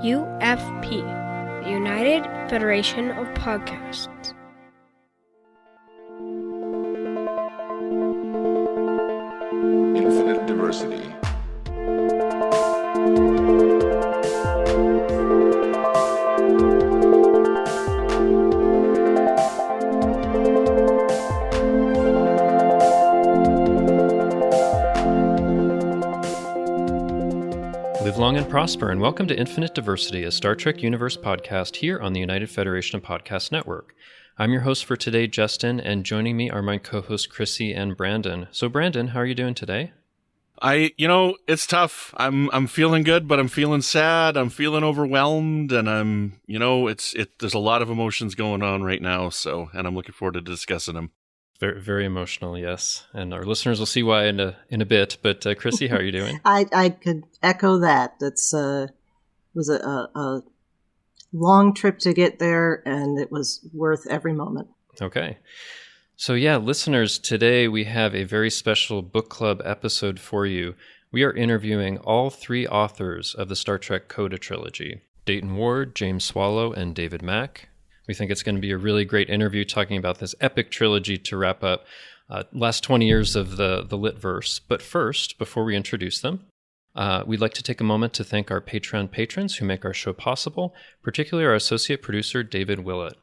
UFP, the United Federation of Podcasts. Infinite diversity. Live long and prosper, and welcome to Infinite Diversity, a Star Trek Universe podcast here on the United Federation of Podcast Network. I'm your host for today, Justin, and joining me are my co-hosts Chrissie and Brandon. So Brandon, how are you doing today? It's tough. I'm feeling good, but I'm feeling sad. I'm feeling overwhelmed, and there's a lot of emotions going on right now. And I'm looking forward to discussing them. Very, very emotional, yes. And our listeners will see why in a bit. But Chrissie, how are you doing? I could echo that. It's was a long trip to get there, and it was worth every moment. Okay. So yeah, listeners, today we have a very special book club episode for you. We are interviewing all three authors of the Star Trek Coda Trilogy, Dayton Ward, James Swallow, and David Mack. We think it's going to be a really great interview talking about this epic trilogy to wrap up last 20 years of the Litverse. But first, before we introduce them, we'd like to take a moment to thank our Patreon patrons who make our show possible, particularly our associate producer, David Willett.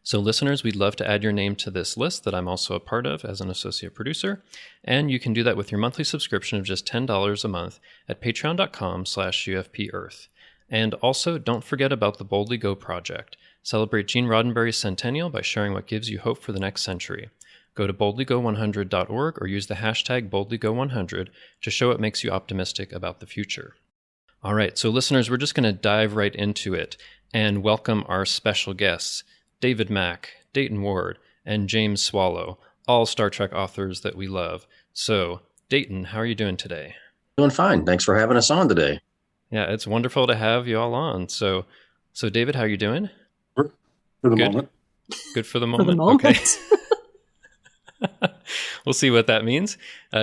So listeners, we'd love to add your name to this list that I'm also a part of as an associate producer, and you can do that with your monthly subscription of just $10 a month at patreon.com/UFPEarth. And also, don't forget about the Boldly Go project. Celebrate Gene Roddenberry's centennial by sharing what gives you hope for the next century. Go to boldlygo100.org or use the hashtag boldlygo100 to show what makes you optimistic about the future. All right, so listeners, we're just going to dive right into it and welcome our special guests, David Mack, Dayton Ward, and James Swallow, all Star Trek authors that we love. So, Dayton, how are you doing today? Doing fine. Thanks for having us on today. Yeah, it's wonderful to have you all on. So David, how are you doing? For the moment. Good for the moment? For the moment. Okay. We'll see what that means.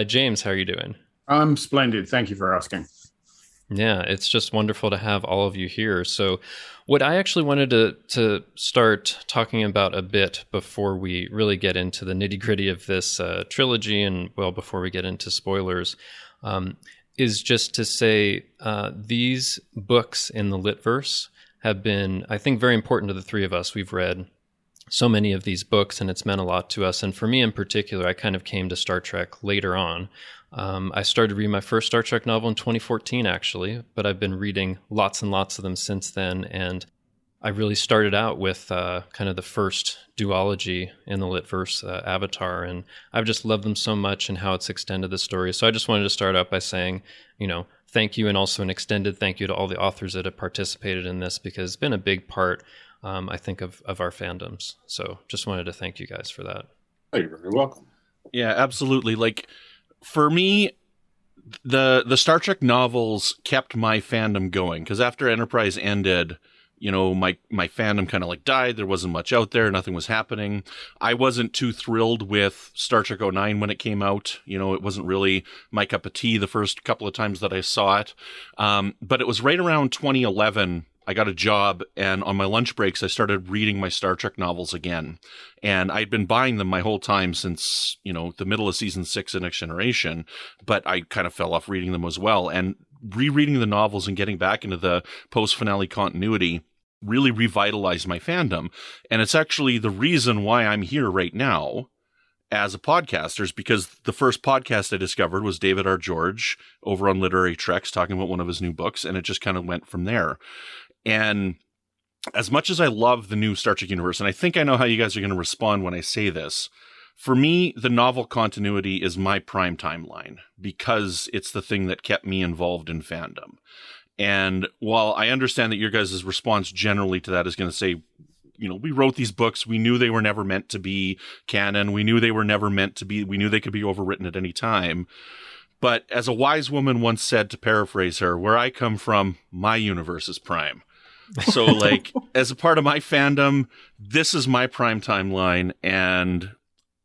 James, how are you doing? I'm splendid. Thank you for asking. Yeah, it's just wonderful to have all of you here. So what I actually wanted to start talking about a bit before we really get into the nitty-gritty of this trilogy and, well, before we get into spoilers, is just to say these books in the Litverse have been, I think, very important to the three of us. We've read so many of these books, and it's meant a lot to us. And for me in particular, I kind of came to Star Trek later on. I started reading my first Star Trek novel in 2014, actually, but I've been reading lots and lots of them since then. And I really started out with kind of the first duology in the Litverse, Avatar, and I've just loved them so much and how it's extended the story. So I just wanted to start out by saying, thank you, and also an extended thank you to all the authors that have participated in this, because it's been a big part, I think, of our fandoms. So just wanted to thank you guys for that. Oh, you're very welcome. Yeah, absolutely. Like, for me, the Star Trek novels kept my fandom going, because after Enterprise ended, my fandom kind of died. There wasn't much out there. Nothing was happening. I wasn't too thrilled with Star Trek 09 when it came out. It wasn't really my cup of tea the first couple of times that I saw it. But it was right around 2011. I got a job, and on my lunch breaks, I started reading my Star Trek novels again. And I'd been buying them my whole time since, the middle of season 6 of Next Generation, but I kind of fell off reading them as well. And rereading the novels and getting back into the post-finale continuity really revitalized my fandom. And it's actually the reason why I'm here right now as a podcaster, is because the first podcast I discovered was David R. George over on Literary Treks talking about one of his new books, and it just kind of went from there. And as much as I love the new Star Trek universe, and I think I know how you guys are going to respond when I say this, for me, the novel continuity is my prime timeline, because it's the thing that kept me involved in fandom. And while I understand that your guys' response generally to that is going to say, we wrote these books, we knew they were never meant to be canon, we knew they were never meant to be, we knew they could be overwritten at any time. But as a wise woman once said, to paraphrase her, where I come from, my universe is prime. So as a part of my fandom, this is my prime timeline, and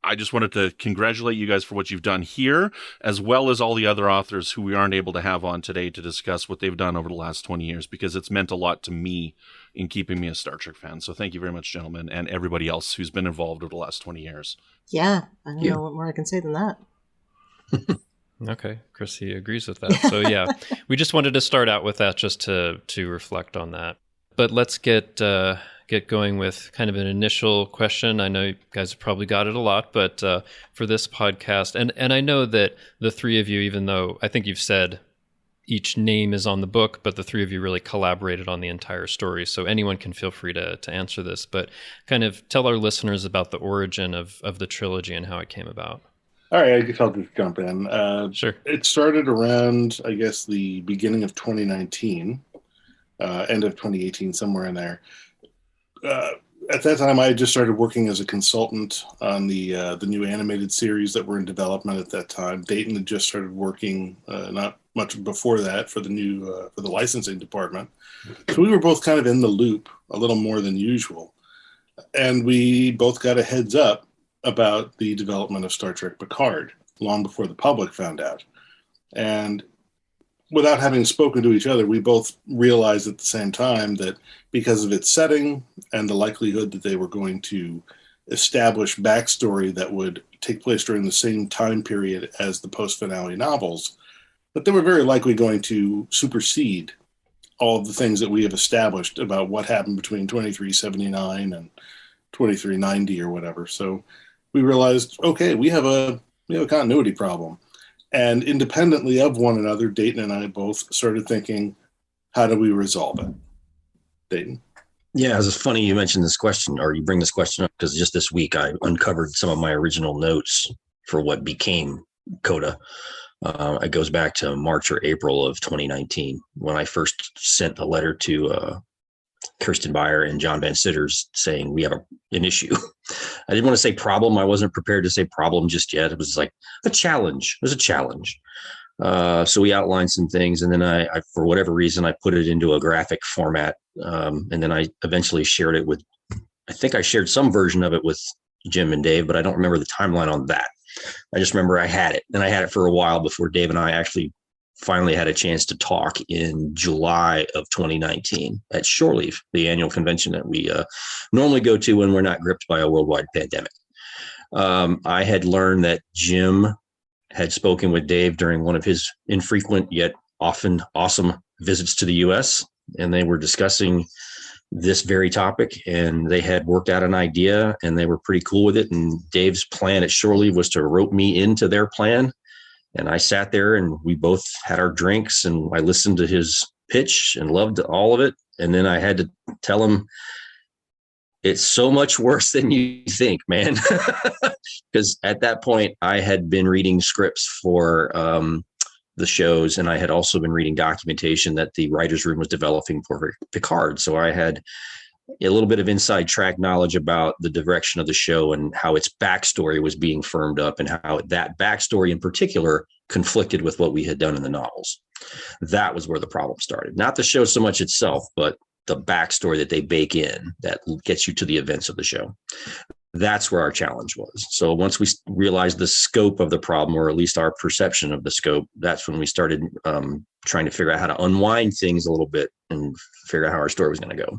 I just wanted to congratulate you guys for what you've done here, as well as all the other authors who we aren't able to have on today to discuss what they've done over the last 20 years, because it's meant a lot to me in keeping me a Star Trek fan. So thank you very much, gentlemen, and everybody else who's been involved over the last 20 years. Yeah, I don't know what more I can say than that. Okay, Chrissy agrees with that. So yeah, we just wanted to start out with that just to reflect on that. But let's get going with kind of an initial question. I know you guys have probably got it a lot, but for this podcast, and I know that the three of you, even though I think you've said each name is on the book, but the three of you really collaborated on the entire story. So anyone can feel free to answer this, but kind of tell our listeners about the origin of the trilogy and how it came about. All right, I guess I'll just jump in. Sure. It started around, I guess, the beginning of 2019, end of 2018, somewhere in there. At that time, I had just started working as a consultant on the new animated series that were in development at that time. Dayton had just started working not much before that for the licensing department. So we were both kind of in the loop a little more than usual. And we both got a heads up about the development of Star Trek Picard long before the public found out. And without having spoken to each other, we both realized at the same time that because of its setting and the likelihood that they were going to establish backstory that would take place during the same time period as the post-finale novels, that they were very likely going to supersede all of the things that we have established about what happened between 2379 and 2390 or whatever. So we realized, okay, we have a continuity problem. And independently of one another, Dayton and I both started thinking, how do we resolve it? Dayton? Yeah, it's funny you mentioned this question, or you bring this question up, because just this week I uncovered some of my original notes for what became Coda. It goes back to March or April of 2019 when I first sent a letter to Kirsten Beyer and John Van Sitters saying we have an issue. I didn't want to say problem. I wasn't prepared to say problem just yet. It was like a challenge. It was a challenge. So we outlined some things, and then I for whatever reason, I put it into a graphic format. And then I eventually shared it with, I think I shared some version of it with Jim and Dave, but I don't remember the timeline on that. I just remember I had it, and I had it for a while before Dave and I actually finally had a chance to talk in July of 2019 at Shore Leave, the annual convention that we normally go to when we're not gripped by a worldwide pandemic. I had learned that Jim had spoken with Dave during one of his infrequent yet often awesome visits to the U.S., and they were discussing this very topic, and they had worked out an idea, and they were pretty cool with it. And Dave's plan at Shore Leave was to rope me into their plan. And I sat there and we both had our drinks, and I listened to his pitch and loved all of it. And then I had to tell him, it's so much worse than you think, man. Because at that point I had been reading scripts for the shows, and I had also been reading documentation that the writer's room was developing for Picard. So I had a little bit of inside track knowledge about the direction of the show and how its backstory was being firmed up, and how that backstory in particular conflicted with what we had done in the novels. That was where the problem started. Not the show so much itself, but the backstory that they bake in that gets you to the events of the show. That's where our challenge was. So once we realized the scope of the problem, or at least our perception of the scope, that's when we started trying to figure out how to unwind things a little bit and figure out how our story was going to go.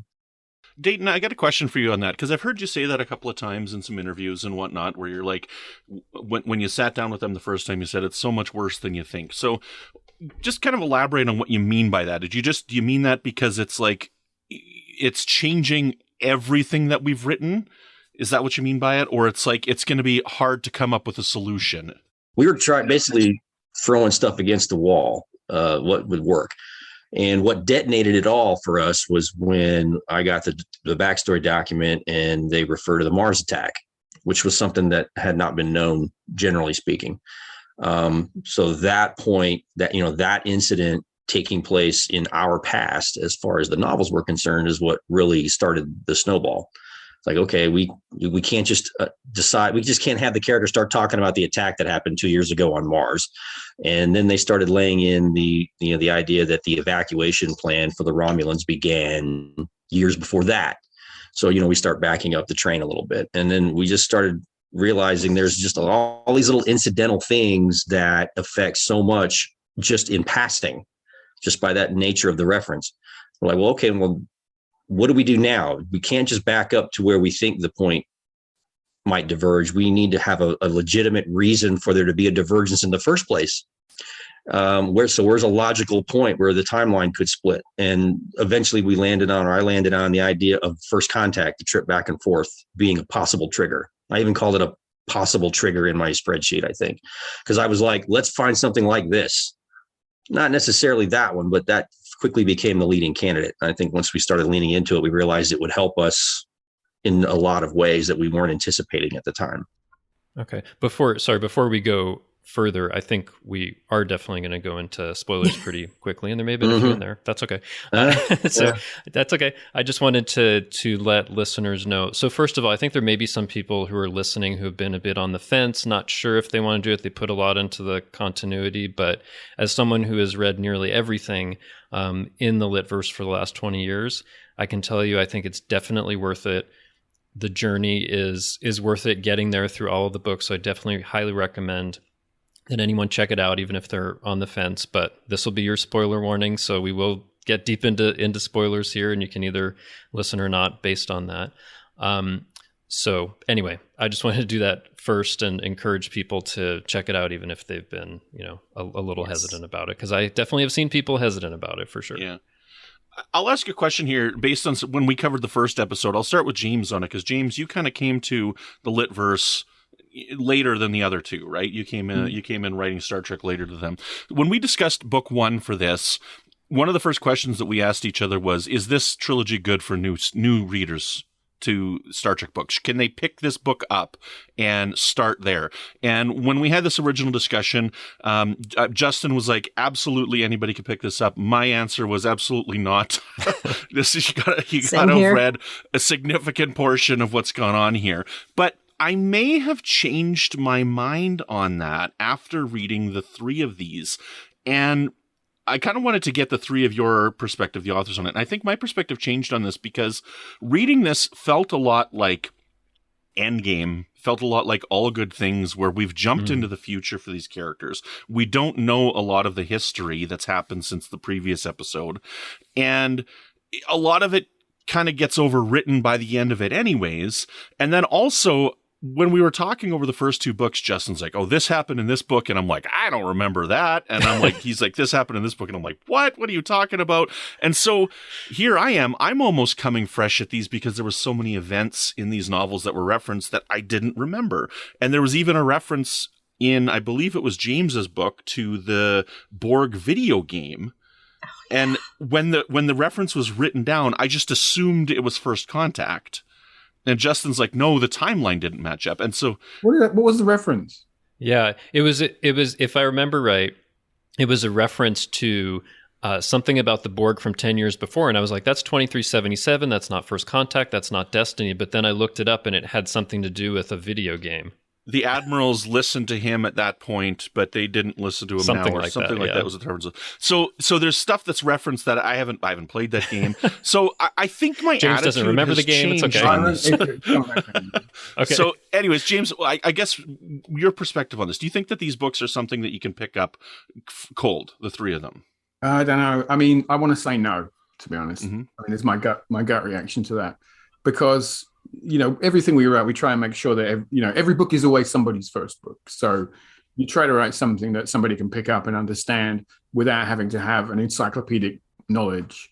Dayton, I got a question for you on that, because I've heard you say that a couple of times in some interviews and whatnot, where you're like, when you sat down with them the first time, you said it's so much worse than you think. So just kind of elaborate on what you mean by that. Do you mean that because it's like, it's changing everything that we've written? Is that what you mean by it? Or it's like, it's going to be hard to come up with a solution? We were basically throwing stuff against the wall, what would work. And what detonated it all for us was when I got the backstory document and they refer to the Mars attack, which was something that had not been known, generally speaking. So that point, that incident taking place in our past, as far as the novels were concerned, is what really started the snowball. It's like, okay, we can't just decide. We just can't have the character start talking about the attack that happened 2 years ago on Mars. And then they started laying in the idea that the evacuation plan for the Romulans began years before that. So, we start backing up the train a little bit. And then we just started realizing there's just all these little incidental things that affect so much just in passing, just by that nature of the reference. We're like, well, okay, well, what do we do now? We can't just back up to where we think the point might diverge. We need to have a legitimate reason for there to be a divergence in the first place. Where's a logical point where the timeline could split? And eventually I landed on the idea of first contact, the trip back and forth, being a possible trigger. I even called it a possible trigger in my spreadsheet, I think, because I was like, let's find something like this. Not necessarily that one, but that quickly became the leading candidate. I think once we started leaning into it, we realized it would help us in a lot of ways that we weren't anticipating at the time. Okay. Before we go further, I think we are definitely going to go into spoilers pretty quickly, and there may have been a few in there. That's okay. That's okay. I just wanted to let listeners know. So first of all, I think there may be some people who are listening who have been a bit on the fence, not sure if they want to do it. They put a lot into the continuity, but as someone who has read nearly everything in the Litverse for the last 20 years, I can tell you I think it's definitely worth it. The journey is worth it, getting there through all of the books. So I definitely highly recommend that anyone check it out, even if they're on the fence. But this will be your spoiler warning, so we will get deep into spoilers here, and you can either listen or not based on that. So anyway, I just wanted to do that first and encourage people to check it out, even if they've been, a little hesitant about it, because I definitely have seen people hesitant about it for sure. Yeah. I'll ask a question here based on when we covered the first episode. I'll start with James on it, because James, you kind of came to the Litverse later than the other two, right? You came in writing Star Trek later to them. When we discussed book one for this, one of the first questions that we asked each other was, is this trilogy good for new readers to Star Trek books? Can they pick this book up and start there? And when we had this original discussion, Justin was like, absolutely anybody could pick this up. My answer was absolutely not. You gotta have read a significant portion of what's gone on here. But I may have changed my mind on that after reading the three of these. And I kind of wanted to get the three of your perspective, the authors on it. And I think my perspective changed on this because reading this felt a lot like Endgame, felt a lot like All Good Things, where we've jumped into the future for these characters. We don't know a lot of the history that's happened since the previous episode. And a lot of it kind of gets overwritten by the end of it anyways. And then also, when we were talking over the first two books, Justin's like, oh, this happened in this book. And I'm like, I don't remember that. And I'm like, he's like, this happened in this book. And I'm like, what? What are you talking about? And so here I am. I'm almost coming fresh at these because there were so many events in these novels that were referenced that I didn't remember. And there was even a reference in, I believe it was James's book, to the Borg video game. And when the reference was written down, I just assumed it was First Contact. And Justin's like, no, the timeline didn't match up. And so what was the reference? Yeah, it was, if I remember right, it was a reference to something about the Borg from 10 years before. And I was like, that's 2377. That's not First Contact. That's not Destiny. But then I looked it up and it had something to do with a video game. The admirals listened to him at that point, but they didn't listen to him something now, or like something that, like that was the terms of. So there's stuff that's referenced that I haven't played that game. So I think my James attitude doesn't remember the game. It's okay. Okay. So, anyways, James, I guess your perspective on this. Do you think that these books are something that you can pick up cold, the three of them? I don't know. I mean, I want to say no, to be honest. Mm-hmm. I mean, it's my gut reaction to that, because everything we write, we try and make sure that every book is always somebody's first book. So you try to write something that somebody can pick up and understand without having to have an encyclopedic knowledge.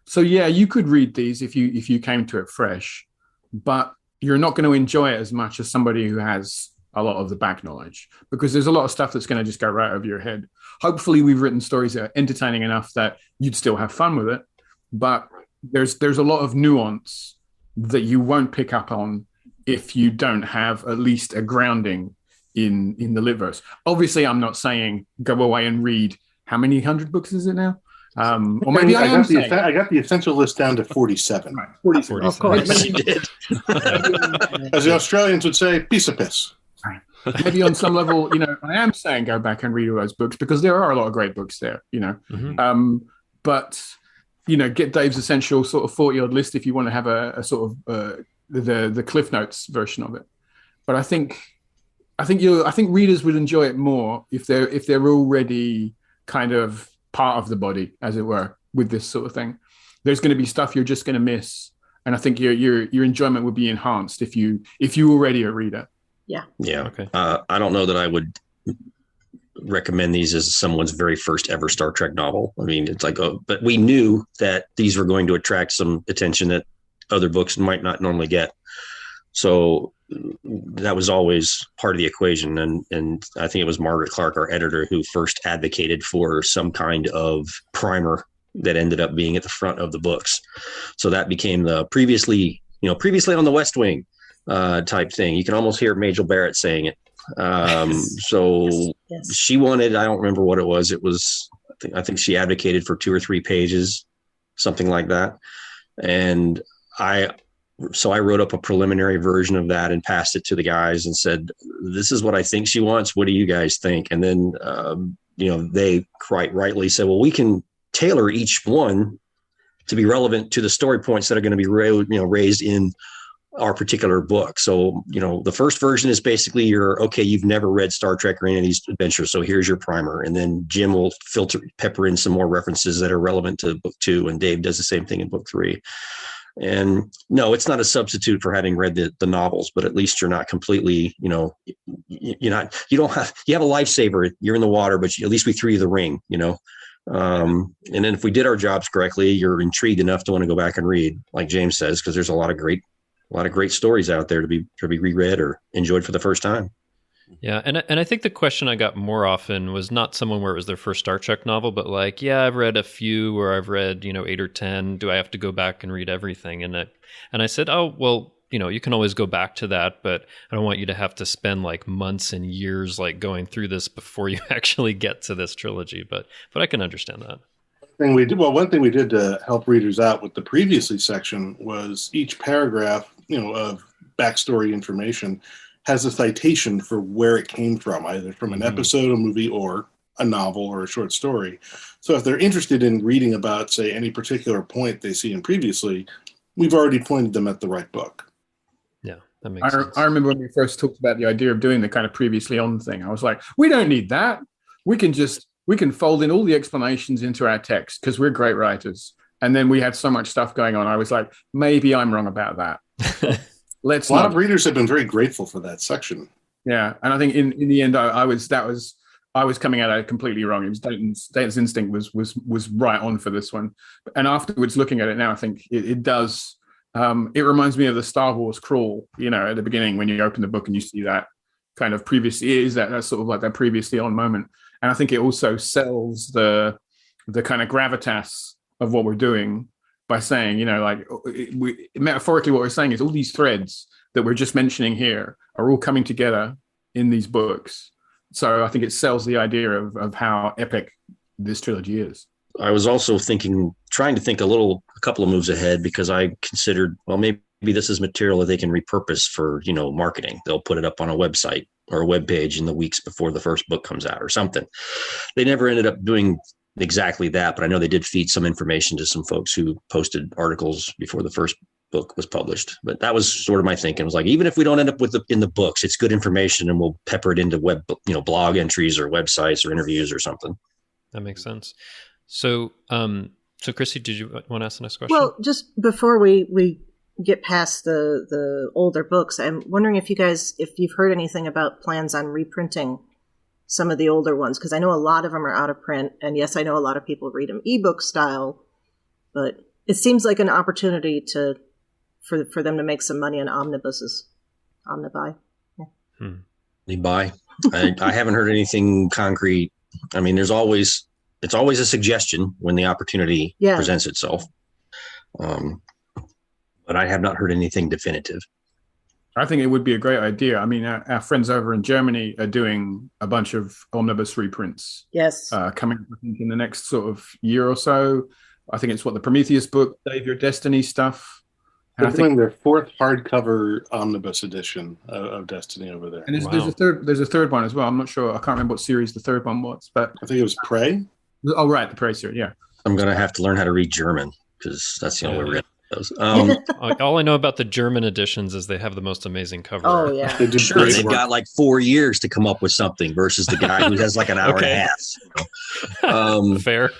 So yeah, you could read these if you came to it fresh, but you're not going to enjoy it as much as somebody who has a lot of the back knowledge, because there's a lot of stuff that's going to just go right over your head. Hopefully we've written stories that are entertaining enough that you'd still have fun with it, but there's a lot of nuance that you won't pick up on if you don't have at least a grounding in the Litverse. Obviously, I'm not saying go away and read, how many 100 books is it now? Or maybe I got the essential list down to 47. Right, 47. Of course. You did. As the Australians would say, piece of piss. Right. Maybe on some level, I am saying go back and read all those books, because there are a lot of great books there, Mm-hmm. But get Dave's essential sort of 40-odd list if you want to have a sort of the Cliff Notes version of it. But I think readers would enjoy it more if they're already kind of part of the body, as it were, with this sort of thing. There's going to be stuff you're just going to miss, and I think your enjoyment would be enhanced if you already a reader. Yeah. Okay. I don't know that I would recommend these as someone's very first ever Star Trek novel. I mean, it's like, but we knew that these were going to attract some attention that other books might not normally get. So that was always part of the equation. And I think it was Margaret Clark, our editor, who first advocated for some kind of primer that ended up being at the front of the books. So that became the previously on the West Wing type thing. You can almost hear Majel Barrett saying it. So Yes. she wanted, I don't remember what it was. It was, I think she advocated for 2 or 3 pages, something like that. And I wrote up a preliminary version of that and passed it to the guys and said, this is what I think she wants. What do you guys think? And then, they quite rightly said, well, we can tailor each one to be relevant to the story points that are going to be raised in our particular book. So, the first version is basically you've never read Star Trek or any of these adventures. So here's your primer. And then Jim will pepper in some more references that are relevant to book 2. And Dave does the same thing in book 3. And no, it's not a substitute for having read the novels, but at least you're not completely, you have a lifesaver. You're in the water, but at least we threw you the ring, and then if we did our jobs correctly, you're intrigued enough to want to go back and read, like James says, because there's a lot of great stories out there to be reread or enjoyed for the first time. Yeah, and I think the question I got more often was not someone where it was their first Star Trek novel, but like, yeah, I've read a few, or I've read 8 or 10. Do I have to go back and read everything? And I said, oh well, you can always go back to that, but I don't want you to have to spend like months and years like going through this before you actually get to this trilogy. But I can understand that. One thing we did to help readers out with the previously section was each paragraph, of backstory information has a citation for where it came from, either from an episode, a movie, or a novel or a short story. So if they're interested in reading about, say, any particular point they see in previously, we've already pointed them at the right book. Yeah, that makes sense. I remember when we first talked about the idea of doing the kind of previously on thing. I was like, we don't need that. We can fold in all the explanations into our text because we're great writers. And then we had so much stuff going on. I was like, maybe I'm wrong about that. A lot of readers have been very grateful for that section. Yeah, and I think in the end, I was coming at it completely wrong. It was Dayton's instinct was right on for this one. And afterwards, looking at it now, I think it does. It reminds me of the Star Wars crawl. At the beginning when you open the book and you see that kind of previously, is that sort of like that previously on moment. And I think it also sells the kind of gravitas of what we're doing by saying, metaphorically what we're saying is all these threads that we're just mentioning here are all coming together in these books. So I think it sells the idea of how epic this trilogy is. I was also trying to think a couple of moves ahead, because I considered, well, maybe this is material that they can repurpose for, marketing. They'll put it up on a website or a web page in the weeks before the first book comes out or something. They never ended up doing exactly that, but I know they did feed some information to some folks who posted articles before the first book was published. But that was sort of my thinking. It was like, even if we don't end up in the books, it's good information, and we'll pepper it into web, blog entries or websites or interviews or something. That makes sense. So, Chrissie, did you want to ask the next question? Well, just before we get past the older books, I'm wondering if you've heard anything about plans on reprinting some of the older ones, because I know a lot of them are out of print, and yes, I know a lot of people read them ebook style, but it seems like an opportunity for them to make some money on omnibuses. Omnibuy. Yeah. Omnibuy. I haven't heard anything concrete. I mean, it's always a suggestion when the opportunity presents itself. But I have not heard anything definitive. I think it would be a great idea. I mean, our friends over in Germany are doing a bunch of omnibus reprints. Yes. Coming, I think, in the next sort of year or so. I think it's the Prometheus book, Save Your Destiny stuff. They're doing their 4th hardcover omnibus edition of Destiny over there. And there's a third one as well. I'm not sure. I can't remember what series the third one was, but I think it was Prey. Oh, right, the Prey series. Yeah. I'm going to have to learn how to read German, because that's the only way we're going those. All I know about the German editions is they have the most amazing cover. Oh yeah, They do Sure, great they've work. got like 4 years to come up with something versus the guy who has like an hour Okay. and a half. You know? Fair.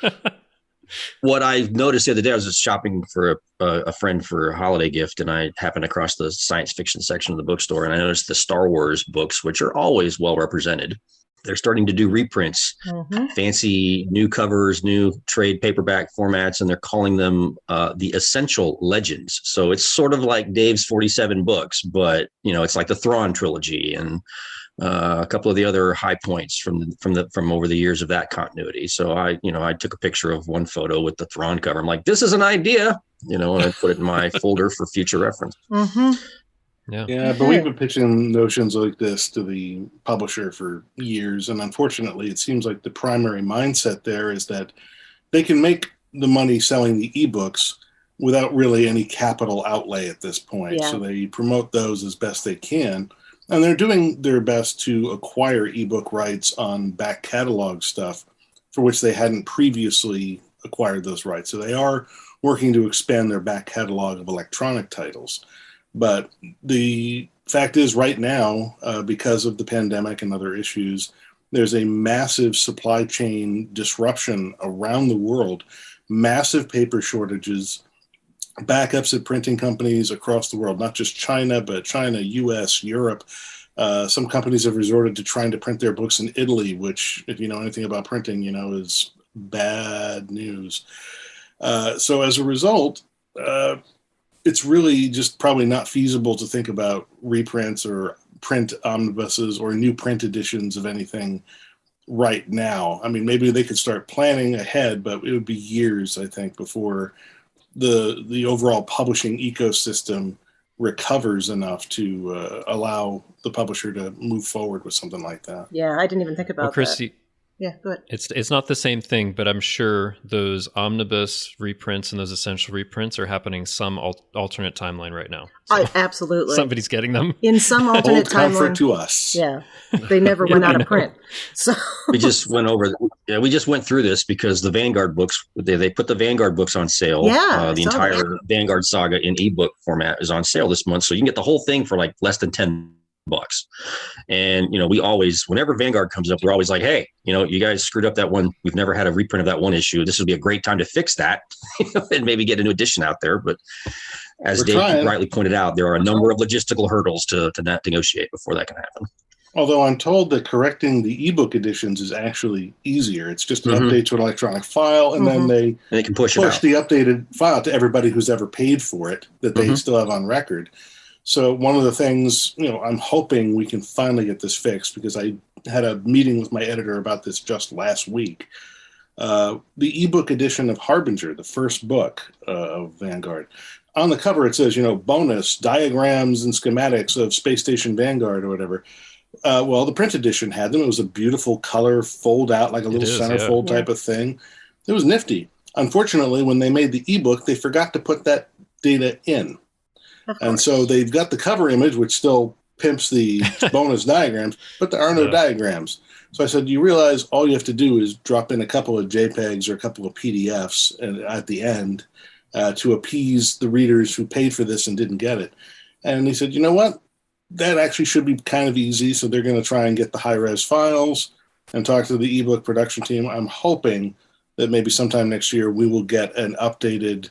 What I noticed the other day, I was just shopping for a friend for a holiday gift, and I happened across the science fiction section of the bookstore, and I noticed the Star Wars books, which are always well represented. They're starting to do reprints, fancy new covers, new trade paperback formats, and they're calling them the Essential Legends. So it's sort of like Dave's 47 books, but it's like the Thrawn trilogy and a couple of the other high points from over the years of that continuity. So I took a picture of one photo with the Thrawn cover. I'm like, this is an idea, and I put it in my folder for future reference. Yeah, but we've been pitching notions like this to the publisher for years, and unfortunately, it seems like the primary mindset there is that they can make the money selling the ebooks without really any capital outlay at this point. Yeah. So they promote those as best they can, and they're doing their best to acquire ebook rights on back catalog stuff for which they hadn't previously acquired those rights. So they are working to expand their back catalog of electronic titles. But the fact is, right now, because of the pandemic and other issues, there's a massive supply chain disruption around the world, massive paper shortages, backups at printing companies across the world, not just China, but China, US, Europe. Some companies have resorted to trying to print their books in Italy, which, if you know anything about printing, is bad news. So as a result, it's really just probably not feasible to think about reprints or print omnibuses or new print editions of anything right now. I mean, maybe they could start planning ahead, but it would be years, I think, before the overall publishing ecosystem recovers enough to allow the publisher to move forward with something like that. Yeah, I didn't even think about Chrissie, that. Yeah, go ahead. it's not the same thing, but I'm sure those omnibus reprints and those essential reprints are happening some alternate timeline right now. So Absolutely. somebody's getting them. In some alternate Old comfort timeline. to us. Yeah, they never went out of print. So We just went through this because the Vanguard books, they put the Vanguard books on sale. Yeah, the I saw entire that. Vanguard saga in ebook format is on sale this month. So you can get the whole thing for like less than $10. And we always, whenever Vanguard comes up, we're always like, hey, you guys screwed up that one. We've never had a reprint of that one issue. This would be a great time to fix that and maybe get a new edition out there. But as We're Dave trying. rightly pointed out, there are a number of logistical hurdles to not negotiate before that can happen. Although I'm told that correcting the ebook editions is actually easier. It's just an update to an electronic file, and then they And they can push it out. the updated file to everybody who's ever paid for it that they still have on record. So one of the things, I'm hoping we can finally get this fixed, because I had a meeting with my editor about this just last week. The ebook edition of Harbinger, the first book of Vanguard, on the cover it says, bonus diagrams and schematics of Space Station Vanguard or whatever. Well, the print edition had them. It was a beautiful color fold out, like a little centerfold type of thing. It was nifty. Unfortunately, when they made the ebook, they forgot to put that data in. And so they've got the cover image, which still pimps the bonus diagrams, but there are no diagrams. So I said, you realize all you have to do is drop in a couple of JPEGs or a couple of PDFs at the end to appease the readers who paid for this and didn't get it. And he said, you know what? That actually should be kind of easy. So they're going to try and get the high-res files and talk to the ebook production team. I'm hoping that maybe sometime next year we will get an updated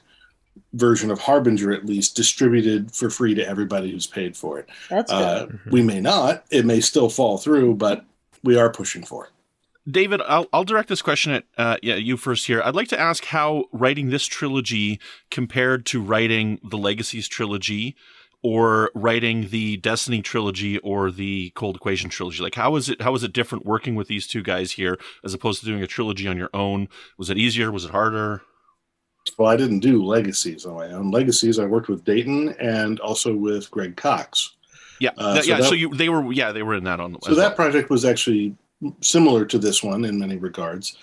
version of Harbinger, at least, distributed for free to everybody who's paid for it. that's good. We may not. It may still fall through, but we are pushing for it. David, I'll direct this question at you first here. I'd like to ask how writing this trilogy compared to writing the Legacies trilogy or writing the Destiny trilogy or the Cold Equation trilogy. Like, how is it different working with these two guys here as opposed to doing a trilogy on your own? Was it easier? Was it harder? Well, I didn't do Legacies on my own. Legacies, I worked with Dayton and also with Greg Cox. Yeah, they were in that on. So that project was actually similar to this one in many regards.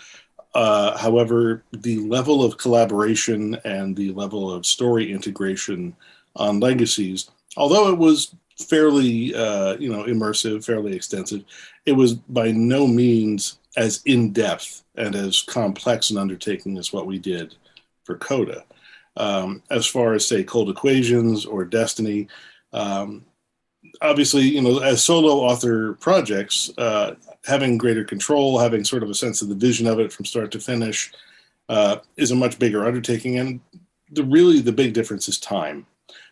However, the level of collaboration and the level of story integration on Legacies, although it was fairly immersive, fairly extensive, it was by no means as in-depth and as complex an undertaking as what we did for Coda. As far as, say, Cold Equations or Destiny, obviously, as solo author projects, having greater control, having sort of a sense of the vision of it from start to finish is a much bigger undertaking. And the big difference is time.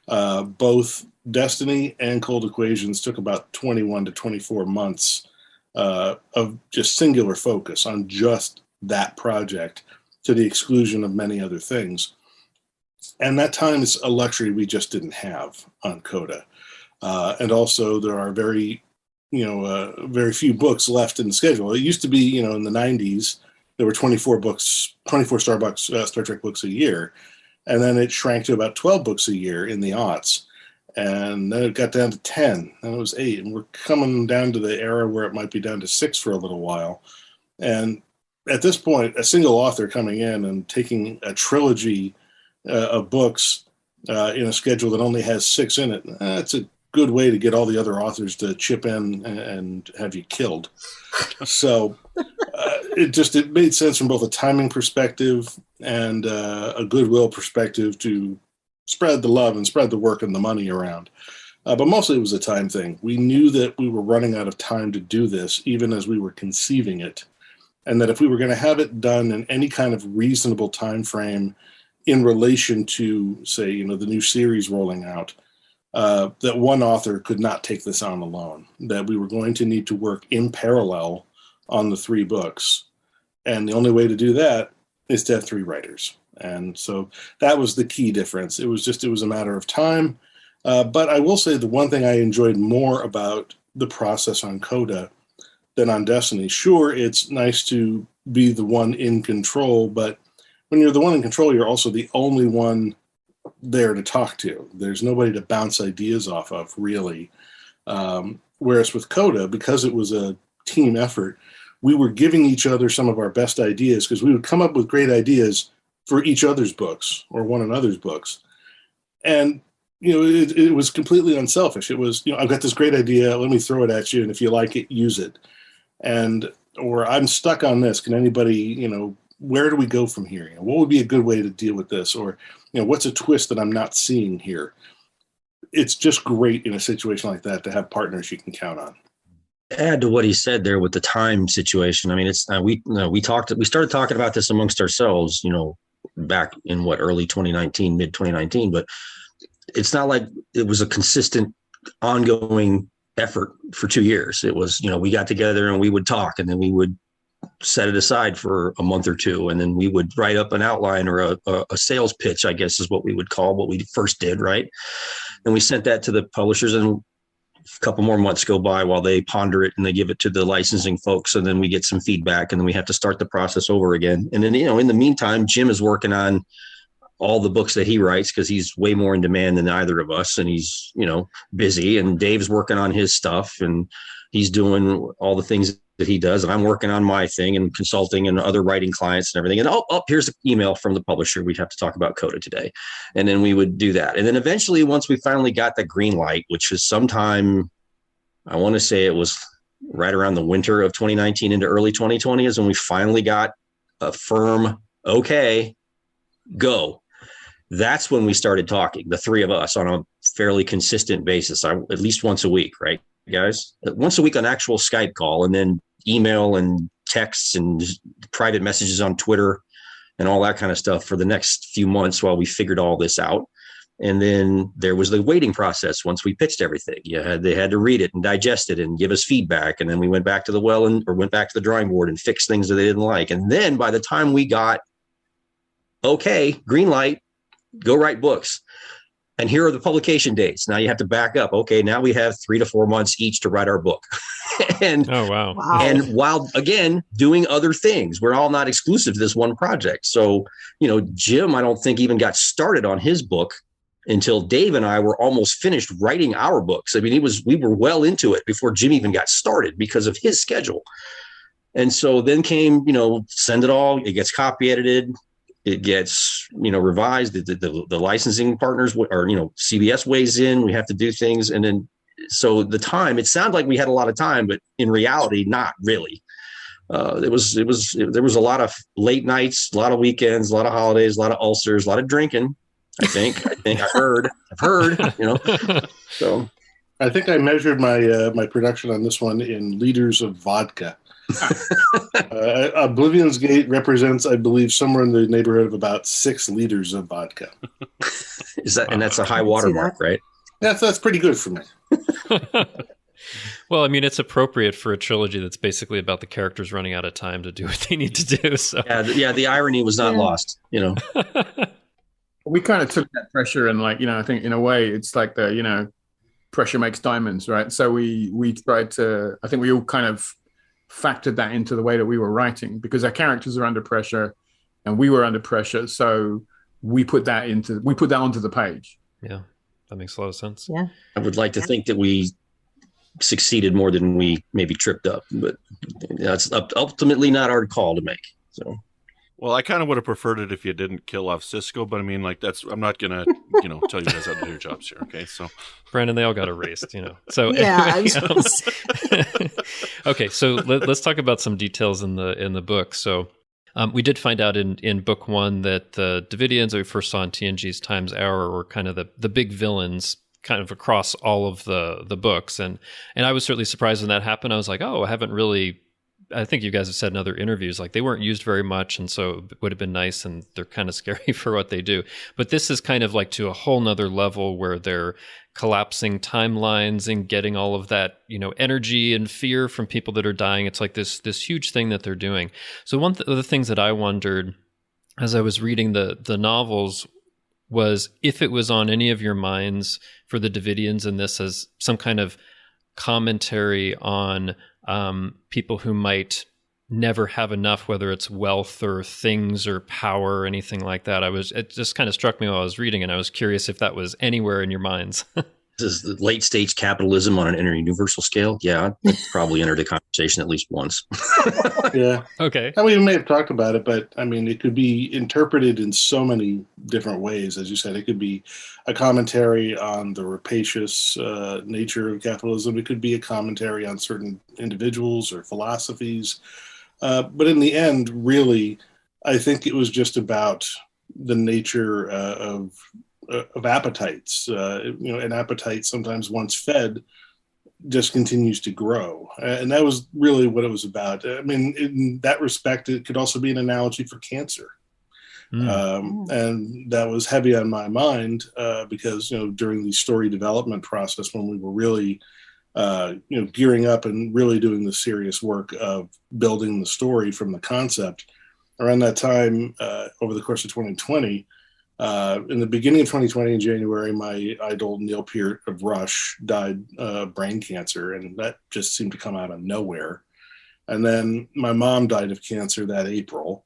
Both Destiny and Cold Equations took about 21 to 24 months of just singular focus on just that project, to the exclusion of many other things. And that time is a luxury we just didn't have on Coda. And also there are very few books left in the schedule. It used to be, in the 90s, there were 24 Star Trek books a year. And then it shrank to about 12 books a year in the aughts. And then it got down to 10, and it was 8. And we're coming down to the era where it might be down to 6 for a little while. And at this point, a single author coming in and taking a trilogy of books in a schedule that only has 6 in it, that's a good way to get all the other authors to chip in and have you killed. So it made sense from both a timing perspective and a goodwill perspective to spread the love and spread the work and the money around. But mostly it was a time thing. We knew that we were running out of time to do this, even as we were conceiving it. And that if we were going to have it done in any kind of reasonable time frame in relation to, say, the new series rolling out, that one author could not take this on alone, that we were going to need to work in parallel on the 3 books. And the only way to do that is to have 3 writers. And so that was the key difference. It was a matter of time. But I will say the one thing I enjoyed more about the process on Coda than on Destiny, sure, it's nice to be the one in control, but when you're the one in control, you're also the only one there to talk to. There's nobody to bounce ideas off of, really. Whereas with Coda, because it was a team effort, we were giving each other some of our best ideas, because we would come up with great ideas for each other's books or one another's books. And, it was completely unselfish. It was, I've got this great idea, let me throw it at you, and if you like it, use it. Or I'm stuck on this. Can anybody, where do we go from here? What would be a good way to deal with this? Or, what's a twist that I'm not seeing here? It's just great in a situation like that to have partners you can count on. Add to what he said there with the time situation. I mean, it's we started talking about this amongst ourselves, back in early 2019, mid 2019, but it's not like it was a consistent ongoing effort for 2 years. It was, we got together and we would talk, and then we would set it aside for a month or two, and then we would write up an outline or a sales pitch, I guess is what we would call what we first did, right? And we sent that to the publishers, and a couple more months go by while they ponder it and they give it to the licensing folks, and then we get some feedback, and then we have to start the process over again. And then, in the meantime, Jim is working on all the books that he writes, because he's way more in demand than either of us, and he's, busy, and Dave's working on his stuff, and he's doing all the things that he does, and I'm working on my thing and consulting and other writing clients and everything. And here's an email from the publisher. We'd have to talk about Coda today. And then we would do that. And then eventually, once we finally got the green light, which was sometime, I want to say it was right around the winter of 2019 into early 2020, is when we finally got a firm, okay, go. That's when we started talking, the 3 of us, on a fairly consistent basis, at least once a week, right, guys? Once a week on actual Skype call, and then email and texts and private messages on Twitter and all that kind of stuff for the next few months while we figured all this out. And then there was the waiting process. Once we pitched everything, they had to read it and digest it and give us feedback. And then we went back to went back to the drawing board and fixed things that they didn't like. And then by the time we got, okay, green light, go write books. And here are the publication dates. Now you have to back up. Okay, now we have 3 to 4 months each to write our book. And oh, wow. And while, again, doing other things, we're all not exclusive to this one project. So, Jim, I don't think even got started on his book until Dave and I were almost finished writing our books. I mean, we were well into it before Jim even got started because of his schedule. And so then came, send it all, it gets copy edited, it gets, revised, the licensing partners or, CBS weighs in, we have to do things. And then, so the time, it sounded like we had a lot of time, but in reality, not really. There was a lot of late nights, a lot of weekends, a lot of holidays, a lot of ulcers, a lot of drinking, I've heard, so. I think I measured my production on this one in liters of vodka. Oblivion's Gate represents, I believe, somewhere in the neighborhood of about 6 liters of vodka. And that's a high water mark, right? That's pretty good for me. Well, I mean, it's appropriate for a trilogy that's basically about the characters running out of time to do what they need to do. So yeah, the irony was not lost, We kind of took that pressure and I think in a way it's like the, pressure makes diamonds, right? So we tried to, I think we all kind of factored that into the way that we were writing, because our characters are under pressure and we were under pressure. So we put that onto the page. Yeah, that makes a lot of sense. Yeah. I would like to think that we succeeded more than we maybe tripped up, but that's ultimately not our call to make. So. Well, I kind of would have preferred it if you didn't kill off Cisco, but I mean, I'm not gonna, tell you guys how to do your jobs here. Okay, so Brandon, they all got erased, So yeah. Okay, so let's talk about some details in the book. So we did find out in book 1 that the Davidians that we first saw in TNG's Times Hour were kind of the big villains, kind of across all of the books, and I was certainly surprised when that happened. I was like, oh, I haven't really. I think you guys have said in other interviews, like they weren't used very much, and so it would have been nice, and they're kind of scary for what they do. But this is kind of like to a whole nother level where they're collapsing timelines and getting all of that, energy and fear from people that are dying. It's like this huge thing that they're doing. So one of the things that I wondered as I was reading the novels was if it was on any of your minds for the Davidians in this as some kind of commentary on people who might never have enough, whether it's wealth or things or power or anything like that. It just kind of struck me while I was reading, and I was curious if that was anywhere in your minds. This is late stage capitalism on an interuniversal scale. Yeah, it's probably entered the conversation at least once. Yeah. Okay. And we may have talked about it, but I mean, it could be interpreted in so many different ways. As you said, it could be a commentary on the rapacious nature of capitalism. It could be a commentary on certain individuals or philosophies. But in the end, really, I think it was just about the nature of appetites. An appetite, sometimes once fed, just continues to grow. And that was really what it was about. I mean, in that respect, it could also be an analogy for cancer. And that was heavy on my mind because, during the story development process, when we were really, gearing up and really doing the serious work of building the story from the concept, around that time, over the course of 2020, in the beginning of 2020 in January, my idol Neil Peart of Rush died of brain cancer, and that just seemed to come out of nowhere. And then my mom died of cancer that April.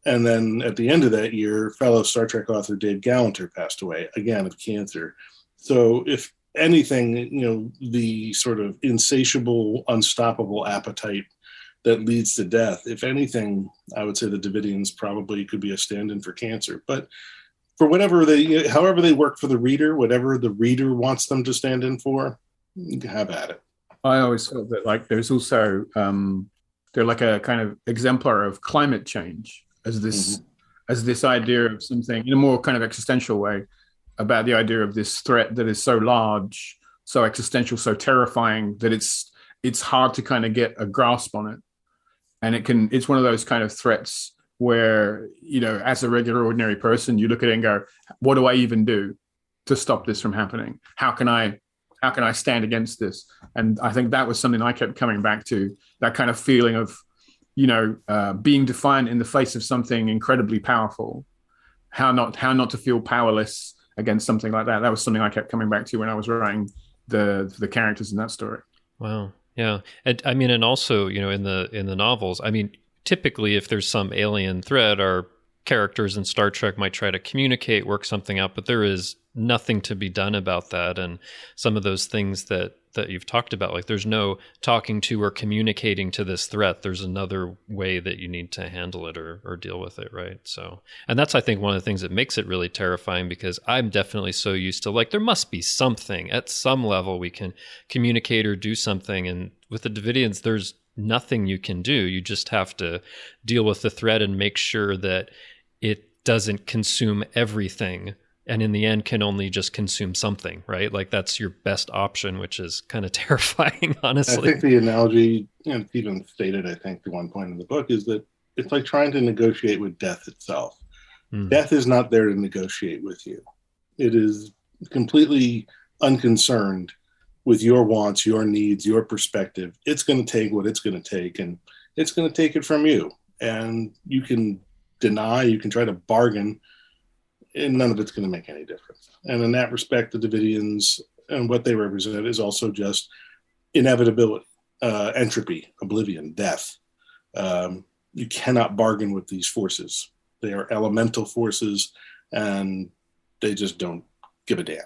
And then at the end of that year, fellow Star Trek author Dave Gallanter passed away, again of cancer. So if anything, the sort of insatiable, unstoppable appetite that leads to death, if anything, I would say the Davidians probably could be a stand-in for cancer. But for however they work for the reader, whatever the reader wants them to stand in for, have at it. I always felt that there's also they're like a kind of exemplar of climate change as this idea of something in a more kind of existential way about the idea of this threat that is so large, so existential, so terrifying that it's hard to kind of get a grasp on it. And it's one of those kind of threats where, as a regular, ordinary person, you look at it and go, what do I even do to stop this from happening? How can I stand against this? And I think that was something I kept coming back to, that kind of feeling of, being defiant in the face of something incredibly powerful. How not to feel powerless against something like that. That was something I kept coming back to when I was writing the characters in that story. Wow. Yeah. And I mean, and also, in the novels, I mean, typically if there's some alien threat, our characters in Star Trek might try to communicate, work something out, but there is nothing to be done about that. And some of those things that you've talked about, like there's no talking to or communicating to this threat. There's another way that you need to handle it or deal with it, right? So, and that's, I think, one of the things that makes it really terrifying, because I'm definitely so used to there must be something at some level we can communicate or do something. And with the Davidians, there's nothing you can do. You just have to deal with the threat and make sure that it doesn't consume everything and in the end can only just consume something, right? Like that's your best option, which is kind of terrifying, honestly. I think the analogy, and it's even stated, I think, at one point in the book, is that it's like trying to negotiate with death itself. Death is not there to negotiate with you. It is completely unconcerned with your wants, your needs, your perspective. It's going to take what it's going to take, and it's going to take it from you. And you can deny, you can try to bargain, and none of it's going to make any difference. And in that respect, the Davidians and what they represent is also just inevitability, entropy, oblivion, death. You cannot bargain with these forces. They are elemental forces, and they just don't give a damn.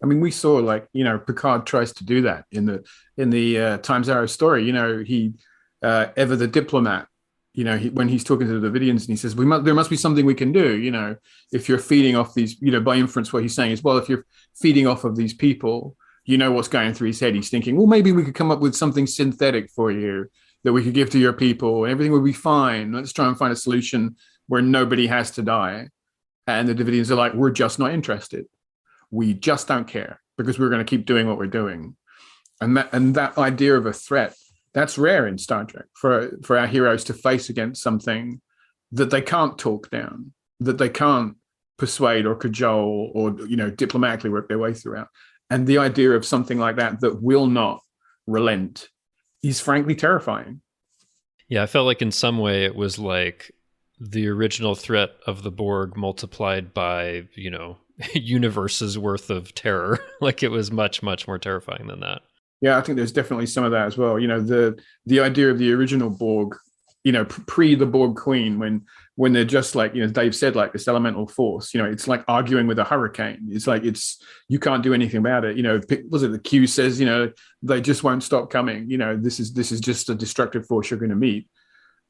I mean, we saw, like, Picard tries to do that in the Times Arrow story. He Ever the diplomat, when he's talking to the Davidians, and he says, there must be something we can do. If you're feeding off these, by inference, what he's saying is, well, if you're feeding off of these people, what's going through his head. He's thinking, well, maybe we could come up with something synthetic for you that we could give to your people, and everything would be fine. Let's try and find a solution where nobody has to die. And the Davidians are like, we're just not interested. We just don't care, because we're going to keep doing what we're doing. And that idea of a threat, that's rare in Star Trek, for our heroes to face against something that they can't talk down, that they can't persuade or cajole or, diplomatically work their way throughout. And the idea of something like that will not relent is frankly terrifying. Yeah, I felt like in some way it was like the original threat of the Borg multiplied by, universes worth of terror. Like it was much, much more terrifying than that. Yeah, I think there's definitely some of that as well. The idea of the original Borg, pre the Borg Queen, when they're just like, Dave said, like this elemental force, it's like arguing with a hurricane. It's like, you can't do anything about it. Was it the Q says, they just won't stop coming. This is just a destructive force you're going to meet.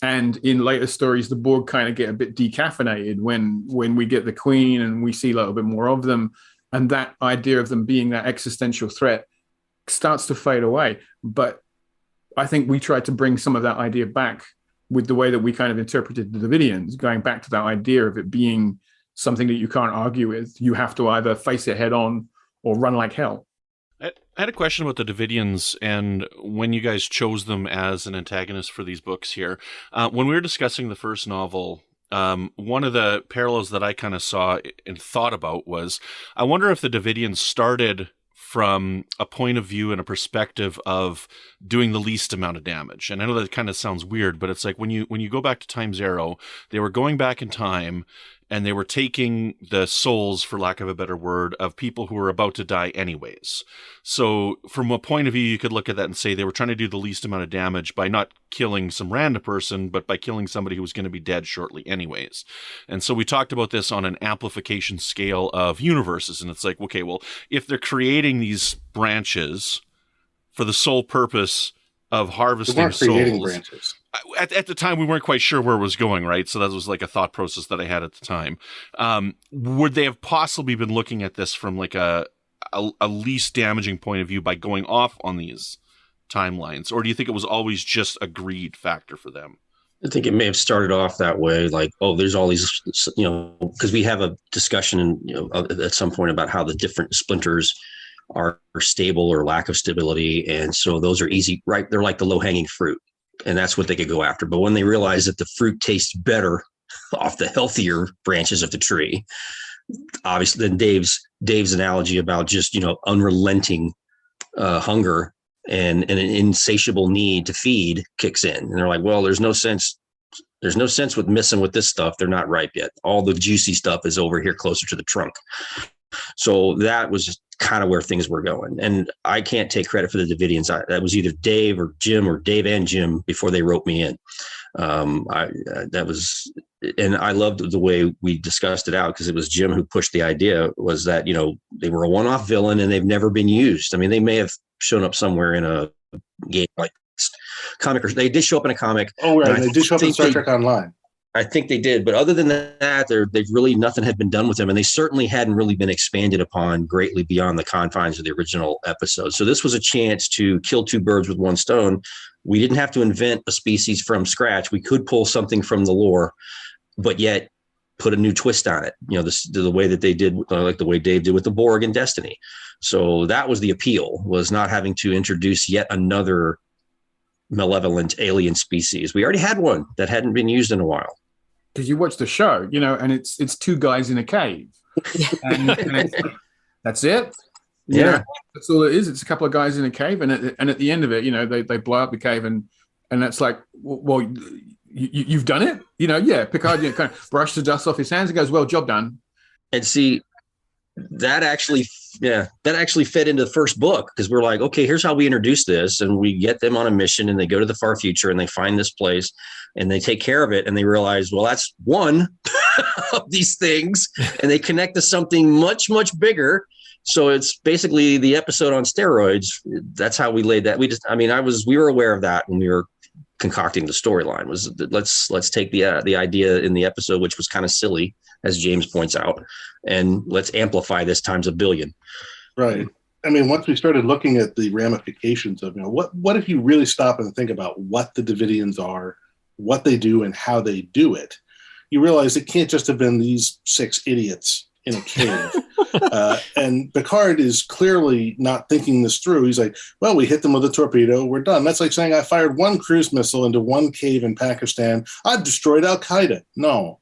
And in later stories, the Borg kind of get a bit decaffeinated when we get the Queen and we see a little bit more of them. And that idea of them being that existential threat starts to fade away. But I think we tried to bring some of that idea back with the way that we kind of interpreted the Davidians, going back to that idea of it being something that you can't argue with. You have to either face it head on or run like hell. I had a question about the Davidians and when you guys chose them as an antagonist for these books here. When we were discussing the first novel, one of the parallels that I kind of saw and thought about was, I wonder if the Davidians started from a point of view and a perspective of doing the least amount of damage. And I know that kind of sounds weird, but it's like when you go back to Times Arrow, they were going back in time and they were taking the souls, for lack of a better word, of people who were about to die anyways. So from a point of view, you could look at that and say they were trying to do the least amount of damage by not killing some random person, but by killing somebody who was going to be dead shortly anyways. And so we talked about this on an amplification scale of universes. And it's like, okay, well, if they're creating these branches for the sole purpose of harvesting souls. Creating branches. At the time, we weren't quite sure where it was going, right? So that was like a thought process that I had at the time. Would they have possibly been looking at this from like a least damaging point of view by going off on these timelines? Or do you think it was always just a greed factor for them? I think it may have started off that way, like, oh, there's all these, because we have a discussion at some point about how the different splinters are stable or lack of stability. And so those are easy, right? They're like the low-hanging fruit. And that's what they could go after. But when they realize that the fruit tastes better off the healthier branches of the tree, obviously, then Dave's analogy about just, unrelenting hunger and an insatiable need to feed kicks in. And they're like, well, there's no sense with messing with this stuff. They're not ripe yet. All the juicy stuff is over here closer to the trunk. So that was just kind of where things were going. And I can't take credit for the Davidians. That was either Dave or Jim, or Dave and Jim before they wrote me in. And I loved the way we discussed it out, because it was Jim who pushed the idea, was that, they were a one-off villain and they've never been used. I mean, they may have shown up somewhere in a game like comic, or they did show up in a comic. Oh, right. They did show up in Star Trek Online. I think they did. But other than that, they've really, nothing had been done with them. And they certainly hadn't really been expanded upon greatly beyond the confines of the original episode. So this was a chance to kill two birds with one stone. We didn't have to invent a species from scratch. We could pull something from the lore, but yet put a new twist on it. The way that they did, like the way Dave did with the Borg and Destiny. So that was the appeal, was not having to introduce yet another malevolent alien species. We already had one that hadn't been used in a while. Because you watch the show, and it's two guys in a cave, and that's it. That's all it is. It's a couple of guys in a cave, and at the end of it, they blow up the cave, and that's like, well, you've done it, Picard kind of brushed the dust off his hands and goes, well, job done. And see, that actually fed into the first book, because we're like, okay, here's how we introduce this, and we get them on a mission, and they go to the far future, and they find this place, and they take care of it, and they realize, well, that's one of these things, and they connect to something much, much bigger. So it's basically the episode on steroids. That's how we laid that. We were aware of that when we were concocting the storyline. Was that let's take the idea in the episode, which was kind of silly, as James points out, and let's amplify this times a billion. Right. Once we started looking at the ramifications of, what if you really stop and think about what the Davidians are, what they do, and how they do it, you realize it can't just have been these 6 idiots in a cave. And Picard is clearly not thinking this through. He's like, well, we hit them with a torpedo, we're done. That's like saying I fired one cruise missile into one cave in Pakistan, I've destroyed Al-Qaeda. No,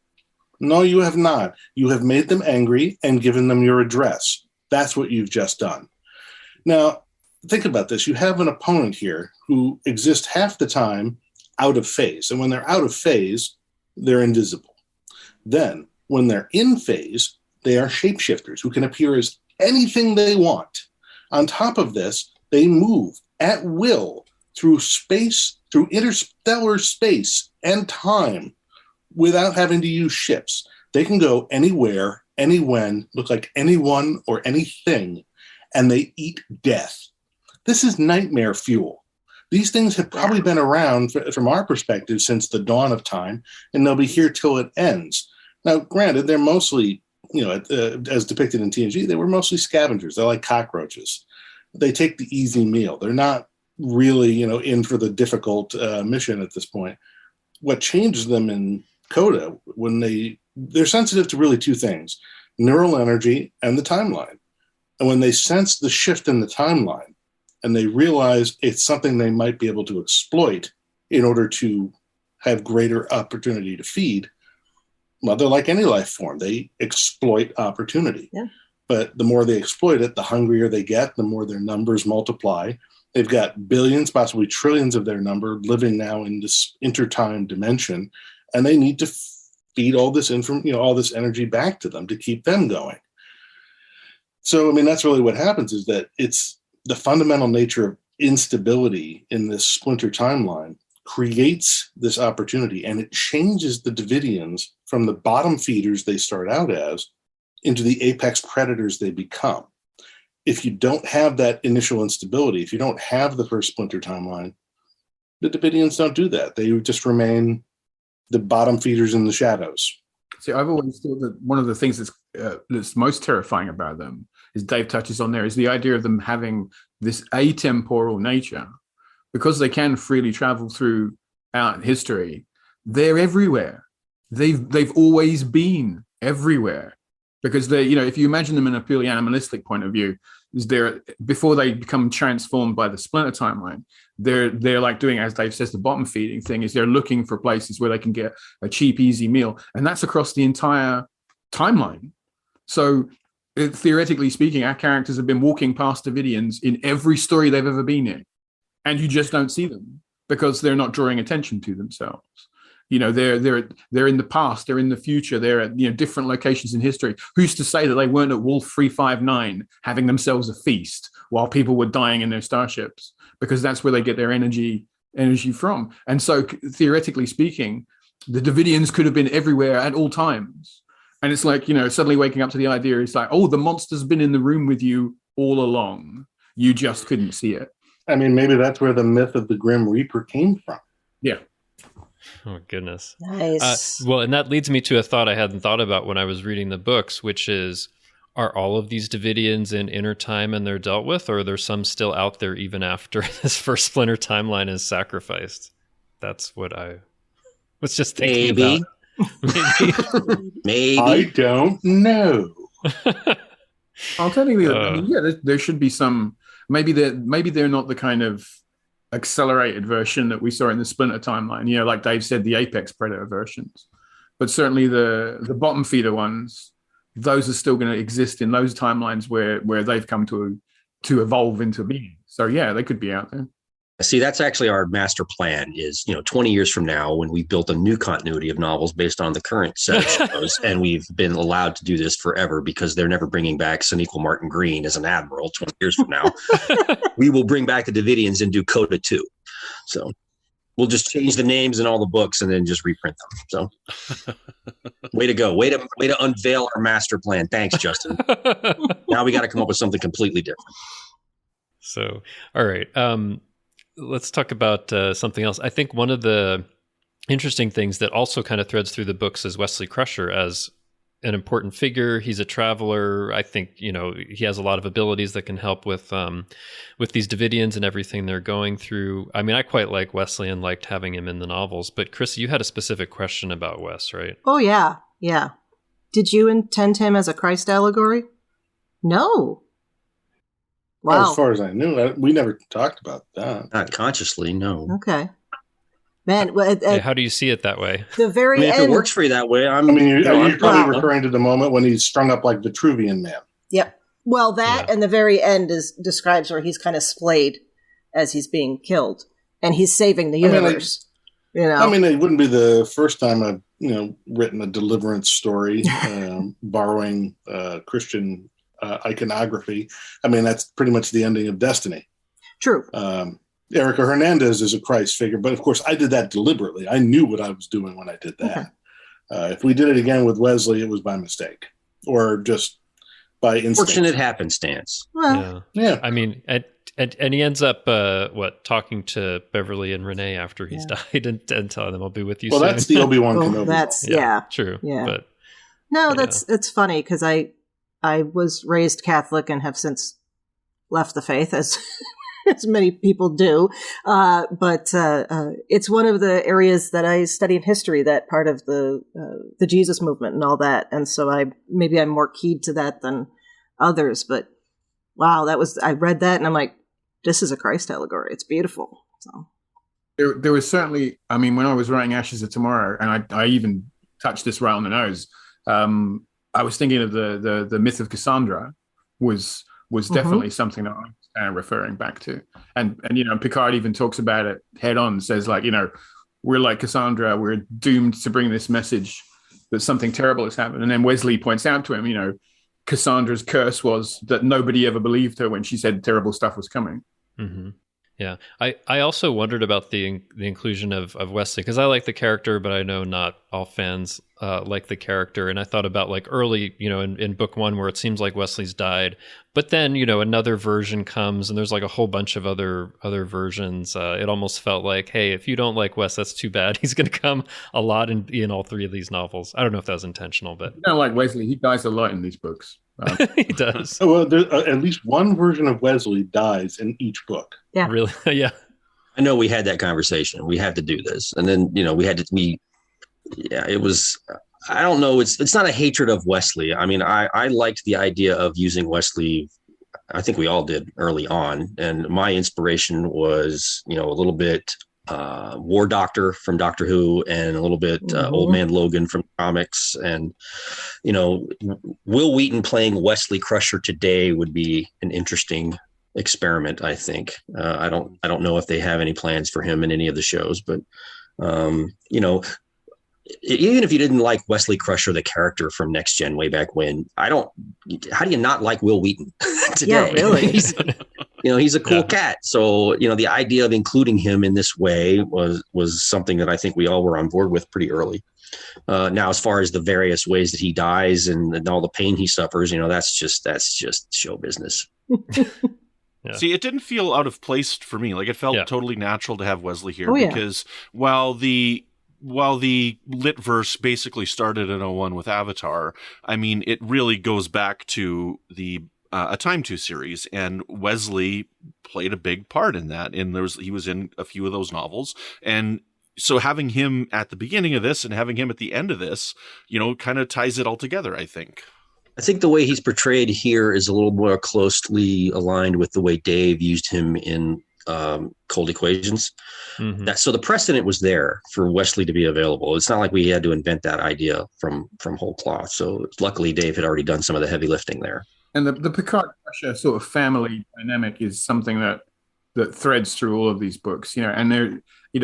you have not. You have made them angry and given them your address. That's what you've just done. Now, think about this. You have an opponent here who exists half the time out of phase. And when they're out of phase, they're invisible. Then, when they're in phase, they are shapeshifters who can appear as anything they want. On top of this, they move at will through space, through interstellar space and time, without having to use ships. They can go anywhere, anywhen, look like anyone or anything, and they eat death. This is nightmare fuel. These things have probably been around from our perspective since the dawn of time, and they'll be here till it ends. Now, granted, they're mostly, as depicted in TNG, they were mostly scavengers. They're like cockroaches. They take the easy meal. They're not really, in for the difficult mission at this point. What changes them in Coda, when they're sensitive to really 2 things, neural energy and the timeline. And when they sense the shift in the timeline and they realize it's something they might be able to exploit in order to have greater opportunity to feed, well, they're like any life form. They exploit opportunity. Yeah. But the more they exploit it, the hungrier they get, the more their numbers multiply. They've got billions, possibly trillions of their number living now in this intertime dimension, and they need to feed all this all this energy back to them to keep them going. So, that's really what happens, is that it's the fundamental nature of instability in this splinter timeline creates this opportunity, and it changes the Davidians from the bottom feeders they start out as into the apex predators they become. If you don't have that initial instability, if you don't have the first splinter timeline, the Davidians don't do that. They just remain the bottom feeders in the shadows. See, I've always thought that one of the things that's most terrifying about them, as Dave touches on there, is the idea of them having this atemporal nature. Because they can freely travel throughout history, they're everywhere. They've always been everywhere. Because they, if you imagine them in a purely animalistic point of view, is before they become transformed by the splinter timeline, they're like doing, as Dave says, the bottom feeding thing, is they're looking for places where they can get a cheap, easy meal, and that's across the entire timeline. So theoretically speaking, our characters have been walking past Davidians in every story they've ever been in, and you just don't see them because they're not drawing attention to themselves. They're in the past, they're in the future, they're at different locations in history. Who's to say that they weren't at Wolf 359 having themselves a feast while people were dying in their starships? Because that's where they get their energy from. And so theoretically speaking, the Davidians could have been everywhere at all times. And it's like, suddenly waking up to the idea, it's like, oh, the monster's been in the room with you all along. You just couldn't see it. Maybe that's where the myth of the Grim Reaper came from. Yeah. Oh, goodness. Nice. Well, and that leads me to a thought I hadn't thought about when I was reading the books, which is, are all of these Davidians in inner time and they're dealt with, or are there some still out there even after this first splinter timeline is sacrificed? That's what I was just thinking about. Maybe. I don't know. Alternatively, I mean, yeah, there should be some. Maybe they're not the kind of accelerated version that we saw in the Splinter timeline. You know, like Dave said, the Apex Predator versions. But certainly the bottom feeder ones, those are still going to exist in those timelines where they've come to evolve into being. So yeah, they could be out there. See, that's actually our master plan is, 20 years from now when we've built a new continuity of novels based on the current set of shows, and we've been allowed to do this forever because they're never bringing back Sonequa Martin Green as an admiral 20 years from now. We will bring back the Davidians and do Coda 2. So we'll just change the names in all the books and then just reprint them. So way to go. Way to unveil our master plan. Thanks, Justin. Now we got to come up with something completely different. So, all right. Let's talk about something else. I think one of the interesting things that also kind of threads through the books is Wesley Crusher as an important figure. He's a traveler. I think, he has a lot of abilities that can help with these Davidians and everything they're going through. I mean, I quite like Wesley and liked having him in the novels. But Chrissie, you had a specific question about Wes, right? Oh, yeah. Yeah. Did you intend him as a Christ allegory? No. Wow. Well, as far as I knew, we never talked about that. Not consciously, no. Okay. Man, how do you see it that way? The very if end. it works for you that way, you're probably referring to the moment when he's strung up like Vitruvian Man. Yep. Well, that and the very end describes where he's kind of splayed as he's being killed, and he's saving the universe. It wouldn't be the first time I've written a deliverance story, borrowing Christian iconography. I mean, that's pretty much the ending of Destiny. True. Erica Hernandez is a Christ figure, but of course I did that deliberately. I knew what I was doing when I did that. Okay. If we did it again with Wesley, it was by mistake or just by instinct. Fortunate happenstance. Well, yeah. I mean, and he ends up talking to Beverly and Renee after he's died and telling them, "I'll be with you soon." Well, that's the Obi-Wan Kenobi. That's true. Yeah. But no, it's funny because I was raised Catholic and have since left the faith as many people do. But it's one of the areas that I study in history, that part of the Jesus movement and all that. And so I'm more keyed to that than others. But wow, I read that and I'm like, this is a Christ allegory. It's beautiful. So there was certainly, I mean, when I was writing Ashes of Tomorrow, and I even touched this right on the nose, I was thinking of the myth of Cassandra was definitely something that I'm referring back to. And Picard even talks about it head on, says like, we're like Cassandra, we're doomed to bring this message that something terrible has happened. And then Wesley points out to him, Cassandra's curse was that nobody ever believed her when she said terrible stuff was coming. Mm-hmm. Yeah. I also wondered about the inclusion of Wesley, because I like the character, but I know not all fans like the character. And I thought about like early, in book 1 where it seems like Wesley's died, but then, another version comes and there's like a whole bunch of other versions. It almost felt like, hey, if you don't like Wes, that's too bad. He's going to come a lot in all 3 of these novels. I don't know if that was intentional, but... You don't like Wesley. He dies a lot in these books. He does. Well, there's at least one version of Wesley dies in each book. Yeah. Really? Yeah. I know we had that conversation. We had to do this. And then, it was, I don't know. It's not a hatred of Wesley. I mean, I liked the idea of using Wesley. I think we all did early on. And my inspiration was, a little bit War Doctor from Doctor Who and a little bit Old Man Logan from comics. And, Will Wheaton playing Wesley Crusher today would be an interesting experiment, I think. I don't know if they have any plans for him in any of the shows, but even if you didn't like Wesley Crusher, the character from Next Gen way back when, how do you not like Will Wheaton today? Yeah, really. He's a cool cat. So, the idea of including him in this way was something that I think we all were on board with pretty early. Now, as far as the various ways that he dies and all the pain he suffers, that's just show business. Yeah. See, it didn't feel out of place for me. Like, it felt totally natural to have Wesley here because while the lit verse basically started in 01 with Avatar, I mean, it really goes back to the A Time To series, and Wesley played a big part in that. And he was in a few of those novels, and so having him at the beginning of this and having him at the end of this, kind of ties it all together, I think. I think the way he's portrayed here is a little more closely aligned with the way Dave used him in Cold Equations. Mm-hmm. So the precedent was there for Wesley to be available. It's not like we had to invent that idea from whole cloth. So luckily Dave had already done some of the heavy lifting there. And the Picard Crusher sort of family dynamic is something that threads through all of these books, and they're,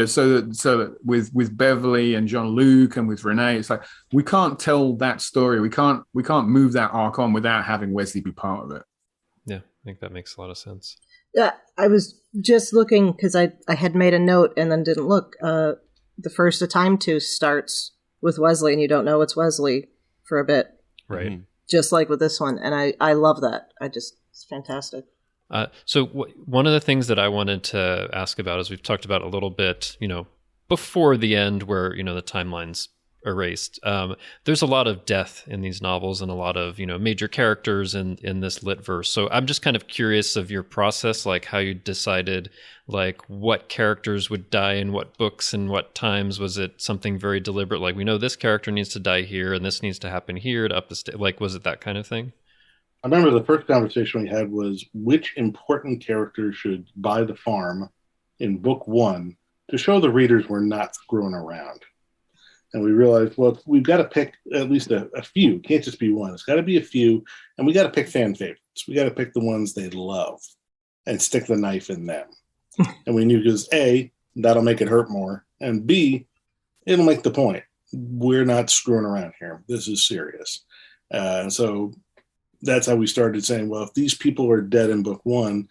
so that with Beverly and John Luke and with Renee, it's like we can't tell that story. We can't move that arc on without having Wesley be part of it. Yeah, I think that makes a lot of sense. Yeah, I was just looking because I had made a note and then didn't look. The first A Time To starts with Wesley, and you don't know it's Wesley for a bit, right? Just like with this one, and I love that. It's fantastic. So one of the things that I wanted to ask about is we've talked about a little bit, before the end where, the timeline's erased. There's a lot of death in these novels and a lot of, major characters in this lit verse. So I'm just kind of curious of your process, like how you decided like what characters would die in what books and what times. Was it something very deliberate? Like we know this character needs to die here and this needs to happen here to up the like, was it that kind of thing? I remember the first conversation we had was which important character should buy the farm in book 1 to show the readers we're not screwing around. And we realized, well, we've got to pick at least a few. It can't just be one. It's got to be a few. And we got to pick fan favorites. We got to pick the ones they love and stick the knife in them. And we knew because A, that'll make it hurt more. And B, it'll make the point. We're not screwing around here. This is serious. And so that's how we started saying, well, if these people are dead in book 1,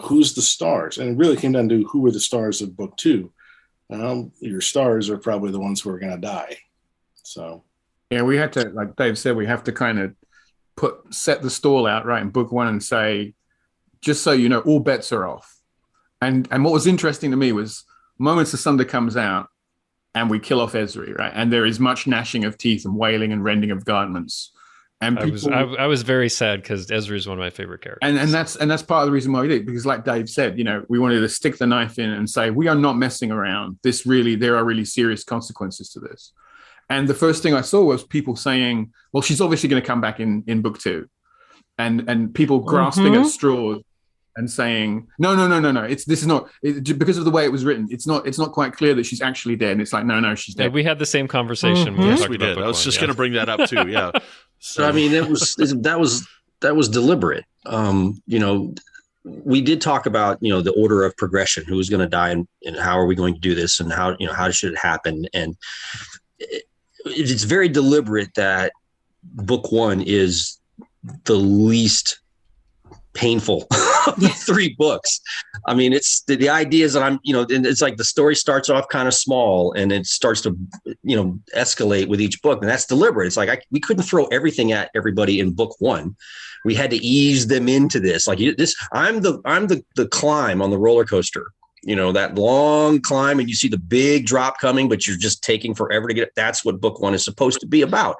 who's the stars? And it really came down to who were the stars of book 2. Your stars are probably the ones who are going to die. So, yeah, we had to, like Dave said, we have to kind of set the stall out right in book 1 and say, just so you know, all bets are off. And what was interesting to me was Moments of Thunder comes out and we kill off Esri, right? And there is much gnashing of teeth and wailing and rending of garments. And I was very sad because Ezra is one of my favorite characters. And that's part of the reason why we did it, because like Dave said, we wanted to stick the knife in and say, we are not messing around. There are really serious consequences to this. And the first thing I saw was people saying, well, she's obviously going to come back in book 2. And people grasping at straws and saying, no. This is not because of the way it was written. It's not quite clear that she's actually dead. And it's like, no, she's dead. Yeah, we had the same conversation. Yes, we did. I was just going to bring that up too. Yeah. So I mean, that was deliberate. We did talk about the order of progression, who was going to die, and how are we going to do this, and how should it happen, and it's very deliberate that book 1 is the least painful of the 3 books. I mean, it's the idea is that and it's like the story starts off kind of small and it starts to, escalate with each book. And that's deliberate. It's like, we couldn't throw everything at everybody in book 1. We had to ease them into this. Like I'm the climb on the roller coaster, that long climb, and you see the big drop coming, but you're just taking forever to get it. That's what book 1 is supposed to be about.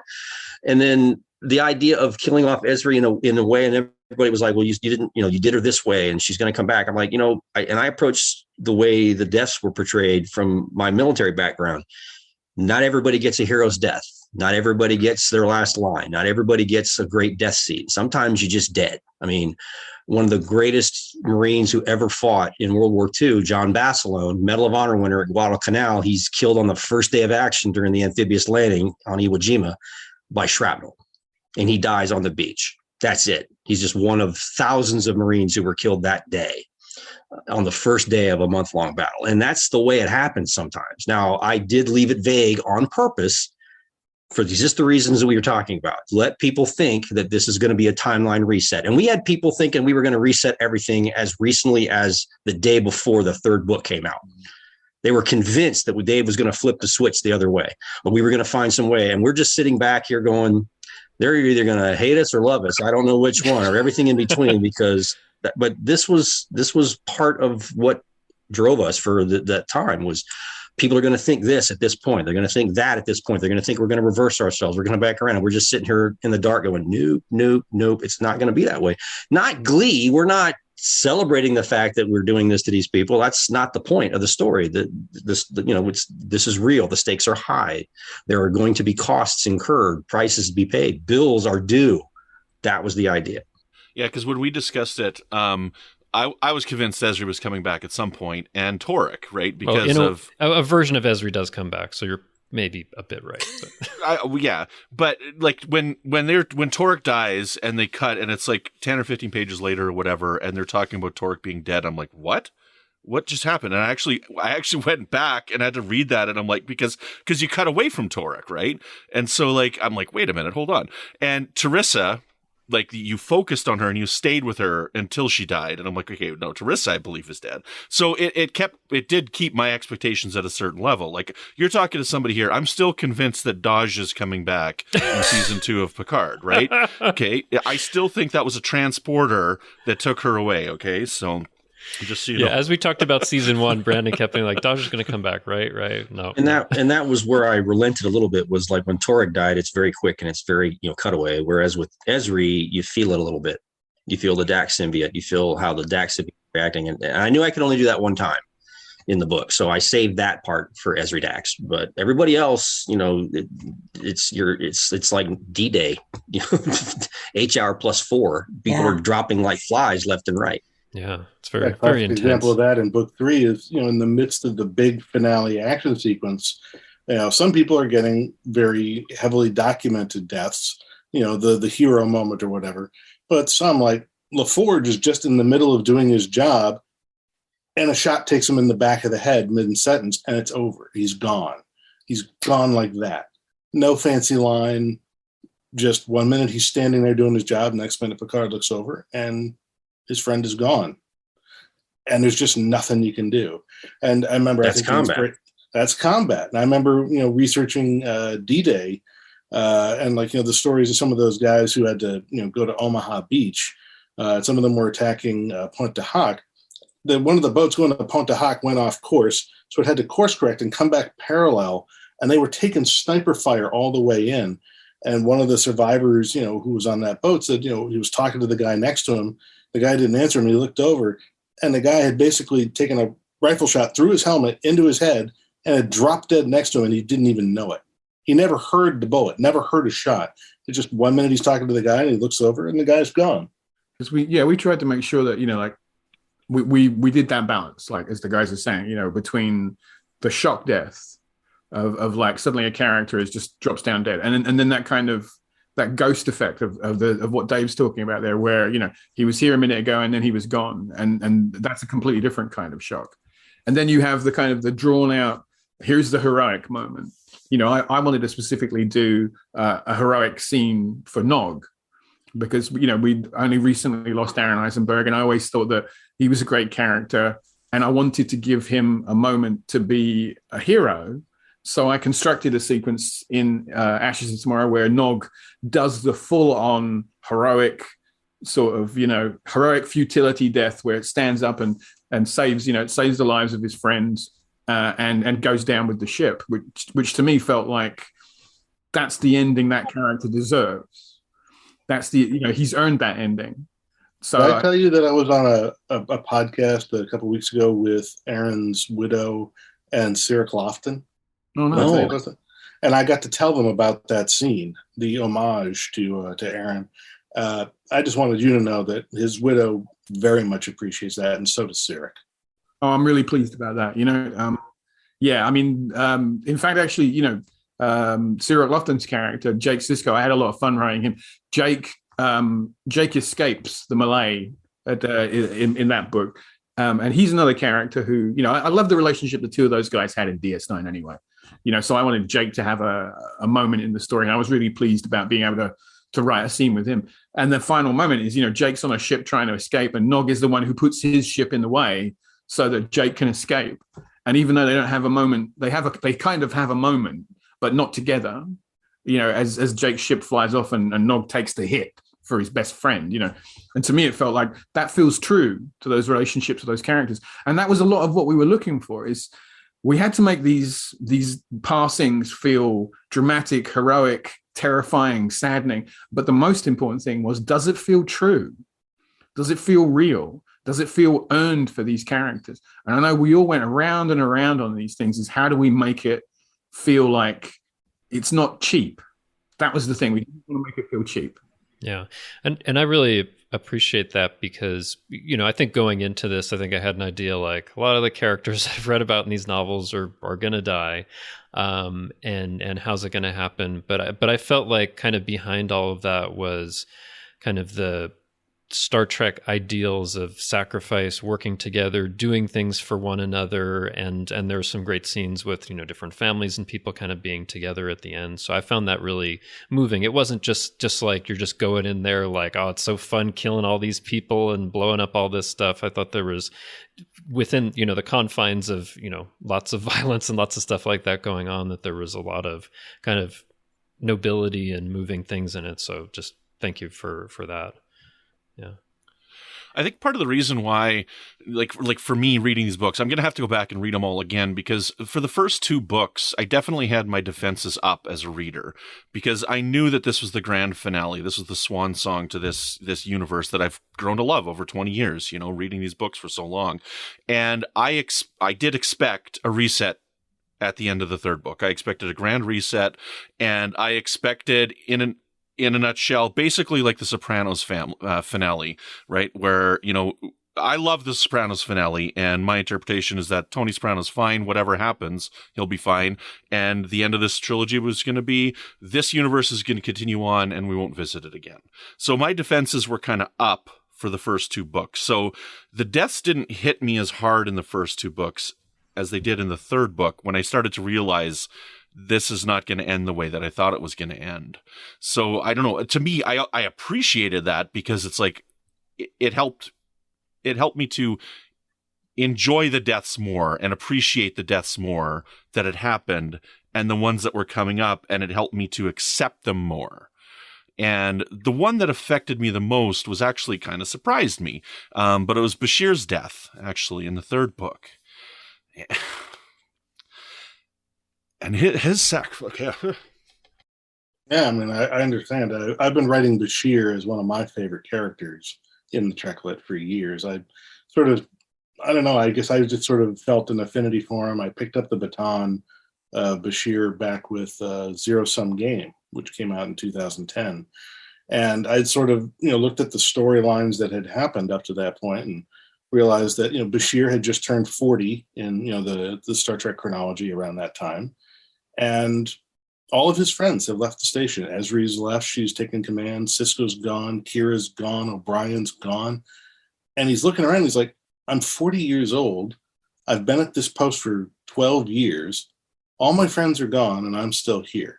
And then the idea of killing off Esri in a way, and everybody was like, well, you didn't, you did her this way and she's going to come back. I'm like, I approached the way the deaths were portrayed from my military background. Not everybody gets a hero's death. Not everybody gets their last line. Not everybody gets a great death scene. Sometimes you're just dead. I mean, one of the greatest Marines who ever fought in World War II, John Basilone, Medal of Honor winner at Guadalcanal, he's killed on the first day of action during the amphibious landing on Iwo Jima by shrapnel. And he dies on the beach. That's it. He's just one of thousands of Marines who were killed that day on the first day of a month-long battle. And that's the way it happens sometimes. Now, I did leave it vague on purpose for just the reasons that we were talking about. Let people think that this is going to be a timeline reset. And we had people thinking we were going to reset everything as recently as the day before the 3rd book came out. They were convinced that Dave was going to flip the switch the other way, but we were going to find some way. And we're just sitting back here going, they're either going to hate us or love us. I don't know which one, or everything in between, but this was part of what drove us for that time was people are going to think this at this point. They're going to think that at this point. They're going to think we're going to reverse ourselves. We're going to back around. And we're just sitting here in the dark going, nope. It's not going to be that way. Not Glee. We're not celebrating the fact that we're doing this to these people. That's not the point of the story. This is real. The stakes are high. There are going to be costs incurred, prices to be paid, bills are due. That was the idea. Yeah, because when we discussed it, I was convinced Esri was coming back at some point, and Torek, right? Because a version of Esri does come back, so you're maybe a bit right. But. Yeah, but like when Torek dies and they cut, and it's like 10 or 15 pages later or whatever, and they're talking about Torek being dead, I'm like, what just happened? And I actually went back and had to read that, and I'm like, because you cut away from Torek, right? And so like I'm like, wait a minute, hold on. And Teresa, like, you focused on her and you stayed with her until she died. And I'm like, okay, no, Teresa, I believe, is dead. So it did keep my expectations at a certain level. Like, you're talking to somebody here. I'm still convinced that Daj is coming back in season 2 of Picard, right? Okay. I still think that was a transporter that took her away. Okay. So just so you know. As we talked about season 1, Brandon kept being like, Daj is going to come back, right? No. And that was where I relented a little bit, was like when Torek died, it's very quick and it's very, cutaway. Whereas with Esri, you feel it a little bit. You feel the Dax symbiote. You feel how the Dax symbiote is reacting. And I knew I could only do that one time in the book. So I saved that part for Esri Dax. But everybody else, it's like D-Day, HR +4. People are dropping like flies left and right. Yeah, it's very intense. Example of that in book 3 is, in the midst of the big finale action sequence, some people are getting very heavily documented deaths, the hero moment or whatever. But some, like LaForge, is just in the middle of doing his job, and a shot takes him in the back of the head mid-sentence, and it's over. He's gone. He's gone like that. No fancy line. Just 1 minute he's standing there doing his job. Next minute Picard looks over, and his friend is gone, and there's just nothing you can do. And I remember, that's combat. That's combat. And I remember, researching D-Day, and the stories of some of those guys who had to, go to Omaha Beach. Some of them were attacking Pointe du Hoc. One of the boats going to Pointe du Hoc went off course, so it had to course correct and come back parallel. And they were taking sniper fire all the way in. And one of the survivors, who was on that boat said, he was talking to the guy next to him. The guy didn't answer him. He looked over, and the guy had basically taken a rifle shot through his helmet into his head and had dropped dead next to him, and he didn't even know it. He never heard the bullet, never heard a shot. It's just 1 minute he's talking to the guy, and he looks over, and the guy's gone. Because we tried to make sure that, we did that balance, like as the guys are saying, between the shock death of like suddenly a character is just drops down dead, and then that kind of that ghost effect of what Dave's talking about there, where he was here a minute ago and then he was gone, and that's a completely different kind of shock. And then you have the kind of the drawn out, here's the heroic moment. I wanted to specifically do a heroic scene for Nog, because we only recently lost Aaron Eisenberg, and I always thought that he was a great character, and I wanted to give him a moment to be a hero. So I constructed a sequence in Ashes of Tomorrow where Nog does the full-on heroic sort of, heroic futility death, where it stands up and saves, it saves the lives of his friends and goes down with the ship, which to me felt like that's the ending that character deserves. That's he's earned that ending. So did I tell you that I was on a podcast a couple of weeks ago with Aaron's widow and Sarah Clofton? Oh, no. And I got to tell them about that scene, the homage to Aaron. I just wanted you to know that his widow very much appreciates that, and so does Sarah. Oh, I'm really pleased about that. In fact, actually, Sarah Lofton's character, Jake Sisko, I had a lot of fun writing him. Jake escapes the Malay in that book. And he's another character who, I love the relationship the two of those guys had in DS9 anyway. So I wanted Jake to have a moment in the story. And I was really pleased about being able to write a scene with him. And the final moment is, Jake's on a ship trying to escape, and Nog is the one who puts his ship in the way so that Jake can escape. And even though they don't have a moment, they kind of have a moment, but not together, as Jake's ship flies off and Nog takes the hit for his best friend, and to me it felt like that feels true to those relationships of those characters. And that was a lot of what we were looking for, is we had to make these passings feel dramatic, heroic, terrifying, saddening, but the most important thing was, does it feel true? Does it feel real? Does it feel earned for these characters? And I know we all went around and around on these things, is how do we make it feel like it's not cheap? That was the thing. We didn't want to make it feel cheap. Yeah. And I really appreciate that because, I think going into this, I think I had an idea like a lot of the characters I've read about in these novels are going to die. And how's it going to happen? But I felt like kind of behind all of that was kind of the Star Trek ideals of sacrifice, working together, doing things for one another, and there were some great scenes with different families and people kind of being together at the end. So I found that really moving. It wasn't just like you're just going in there like, oh, it's so fun killing all these people and blowing up all this stuff. I thought there was within the confines of lots of violence and lots of stuff like that going on, that there was a lot of kind of nobility and moving things in it. So just thank you for that. Yeah. I think part of the reason why, like for me reading these books, I'm going to have to go back and read them all again, because for the first 2 books, I definitely had my defenses up as a reader, because I knew that this was the grand finale. This was the swan song to this universe that I've grown to love over 20 years, reading these books for so long. And I did expect a reset at the end of the 3rd book. I expected a grand reset, and I expected in a nutshell, basically like the Sopranos finale, right? Where, I love the Sopranos finale, and my interpretation is that Tony Soprano's fine. Whatever happens, he'll be fine. And the end of this trilogy was going to be, this universe is going to continue on, and we won't visit it again. So my defenses were kind of up for the first 2 books. So the deaths didn't hit me as hard in the first 2 books as they did in the 3rd book, when I started to realize this is not going to end the way that I thought it was going to end. So I don't know. To me, I appreciated that, because it's like it helped me to enjoy the deaths more and appreciate the deaths more that had happened and the ones that were coming up, and it helped me to accept them more. And the one that affected me the most was actually kind of surprised me, but it was Bashir's death, actually, in the 3rd book. Yeah. And his sacrifice. Yeah, I mean, I understand. I've been writing Bashir as one of my favorite characters in the Treklet for years. I don't know, I guess I just sort of felt an affinity for him. I picked up the baton of Bashir back with Zero Sum Game, which came out in 2010. And I'd sort of, looked at the storylines that had happened up to that point and realized that, Bashir had just turned 40 in, the Star Trek chronology around that time. And all of his friends have left the station. Esri's left. She's taken command. Sisko's gone. Kira's gone. O'Brien's gone. And he's looking around. He's like, I'm 40 years old. I've been at this post for 12 years. All my friends are gone, and I'm still here.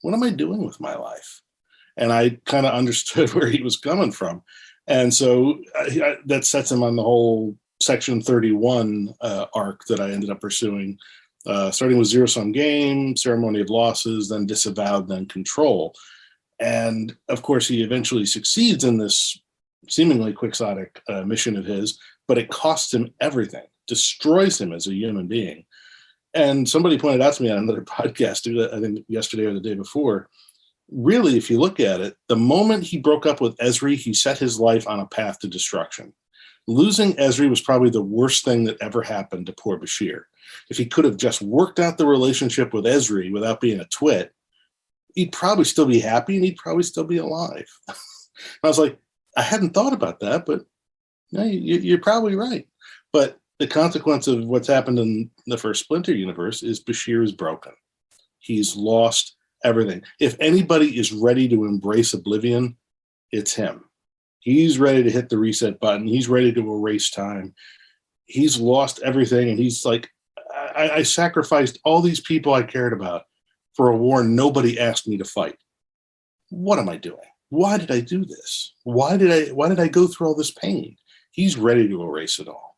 What am I doing with my life? And I kind of understood where he was coming from. And so that sets him on the whole Section 31 arc that I ended up pursuing, starting with Zero Sum Game, Ceremony of Losses, then Disavowed, then Control. And of course, he eventually succeeds in this seemingly quixotic mission of his, but it costs him everything, destroys him as a human being. And somebody pointed out to me on another podcast, I think yesterday or the day before, really, if you look at it, the moment he broke up with Esri, he set his life on a path to destruction. Losing Esri was probably the worst thing that ever happened to poor Bashir. If he could have just worked out the relationship with Esri without being a twit, he'd probably still be happy and he'd probably still be alive. I was like, I hadn't thought about that, but you're probably right. But the consequence of what's happened in the first Splinter universe is Bashir is broken. He's lost everything. If anybody is ready to embrace oblivion, it's him. He's ready to hit the reset button. He's ready to erase time. He's lost everything. And he's like, I sacrificed all these people I cared about for a war nobody asked me to fight. What am I doing? Why did I do this? Why did I go through all this pain? He's ready to erase it all.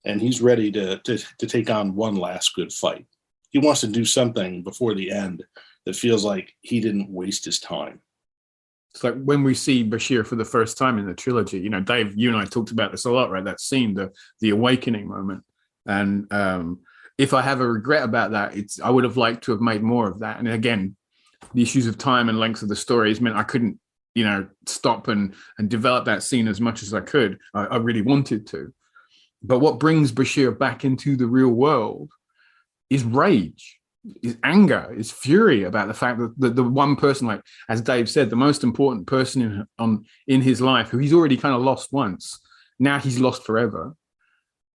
And he's ready to take on one last good fight. He wants to do something before the end that feels like he didn't waste his time. It's like when we see Bashir for the first time in the trilogy, Dave, you and I talked about this a lot, right? That scene, the awakening moment. And if I have a regret about that, I would have liked to have made more of that. And again, the issues of time and length of the stories meant I couldn't stop and develop that scene as much as I could. I really wanted to. But what brings Bashir back into the real world is rage, is anger, is fury about the fact that the one person, like as Dave said, the most important person in his life, who he's already kind of lost once, now he's lost forever.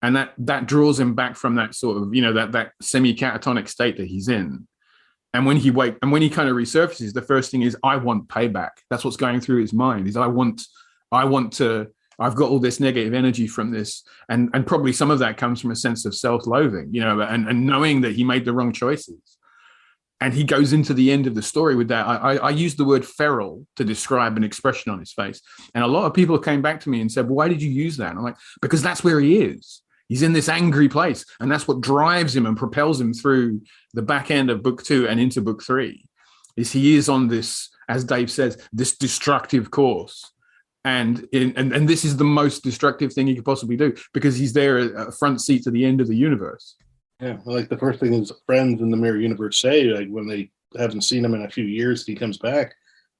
And that draws him back from that sort of, that semi-catatonic state that he's in. And when he kind of resurfaces, the first thing is, I want payback. That's what's going through his mind, is I've got all this negative energy from this. And probably some of that comes from a sense of self-loathing, and knowing that he made the wrong choices. And he goes into the end of the story with that. I used the word feral to describe an expression on his face. And a lot of people came back to me and said, well, why did you use that? And I'm like, because that's where he is. He's in this angry place. And that's what drives him and propels him through the back end of book 2 and into book 3, is he is on this, as Dave says, this destructive course. And this is the most destructive thing he could possibly do, because he's there at front seat to the end of the universe. Yeah, like the first thing his friends in the Mirror Universe say, like when they haven't seen him in a few years, he comes back,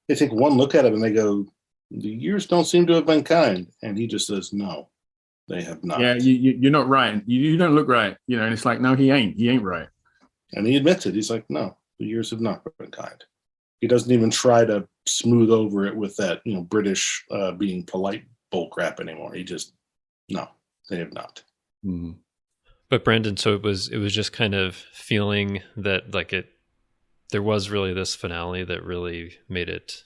they take one look at him and they go, the years don't seem to have been kind. And he just says, no, they have not. Yeah, you're not right. You don't look right. And it's like, no, he ain't right. And he admits it. He's like, no, the years have not been kind. He doesn't even try to smooth over it with that, British being polite bullcrap anymore. He just, no, they have not. Mm-hmm. But Brandon, so it was just kind of feeling that there was really this finale that really made it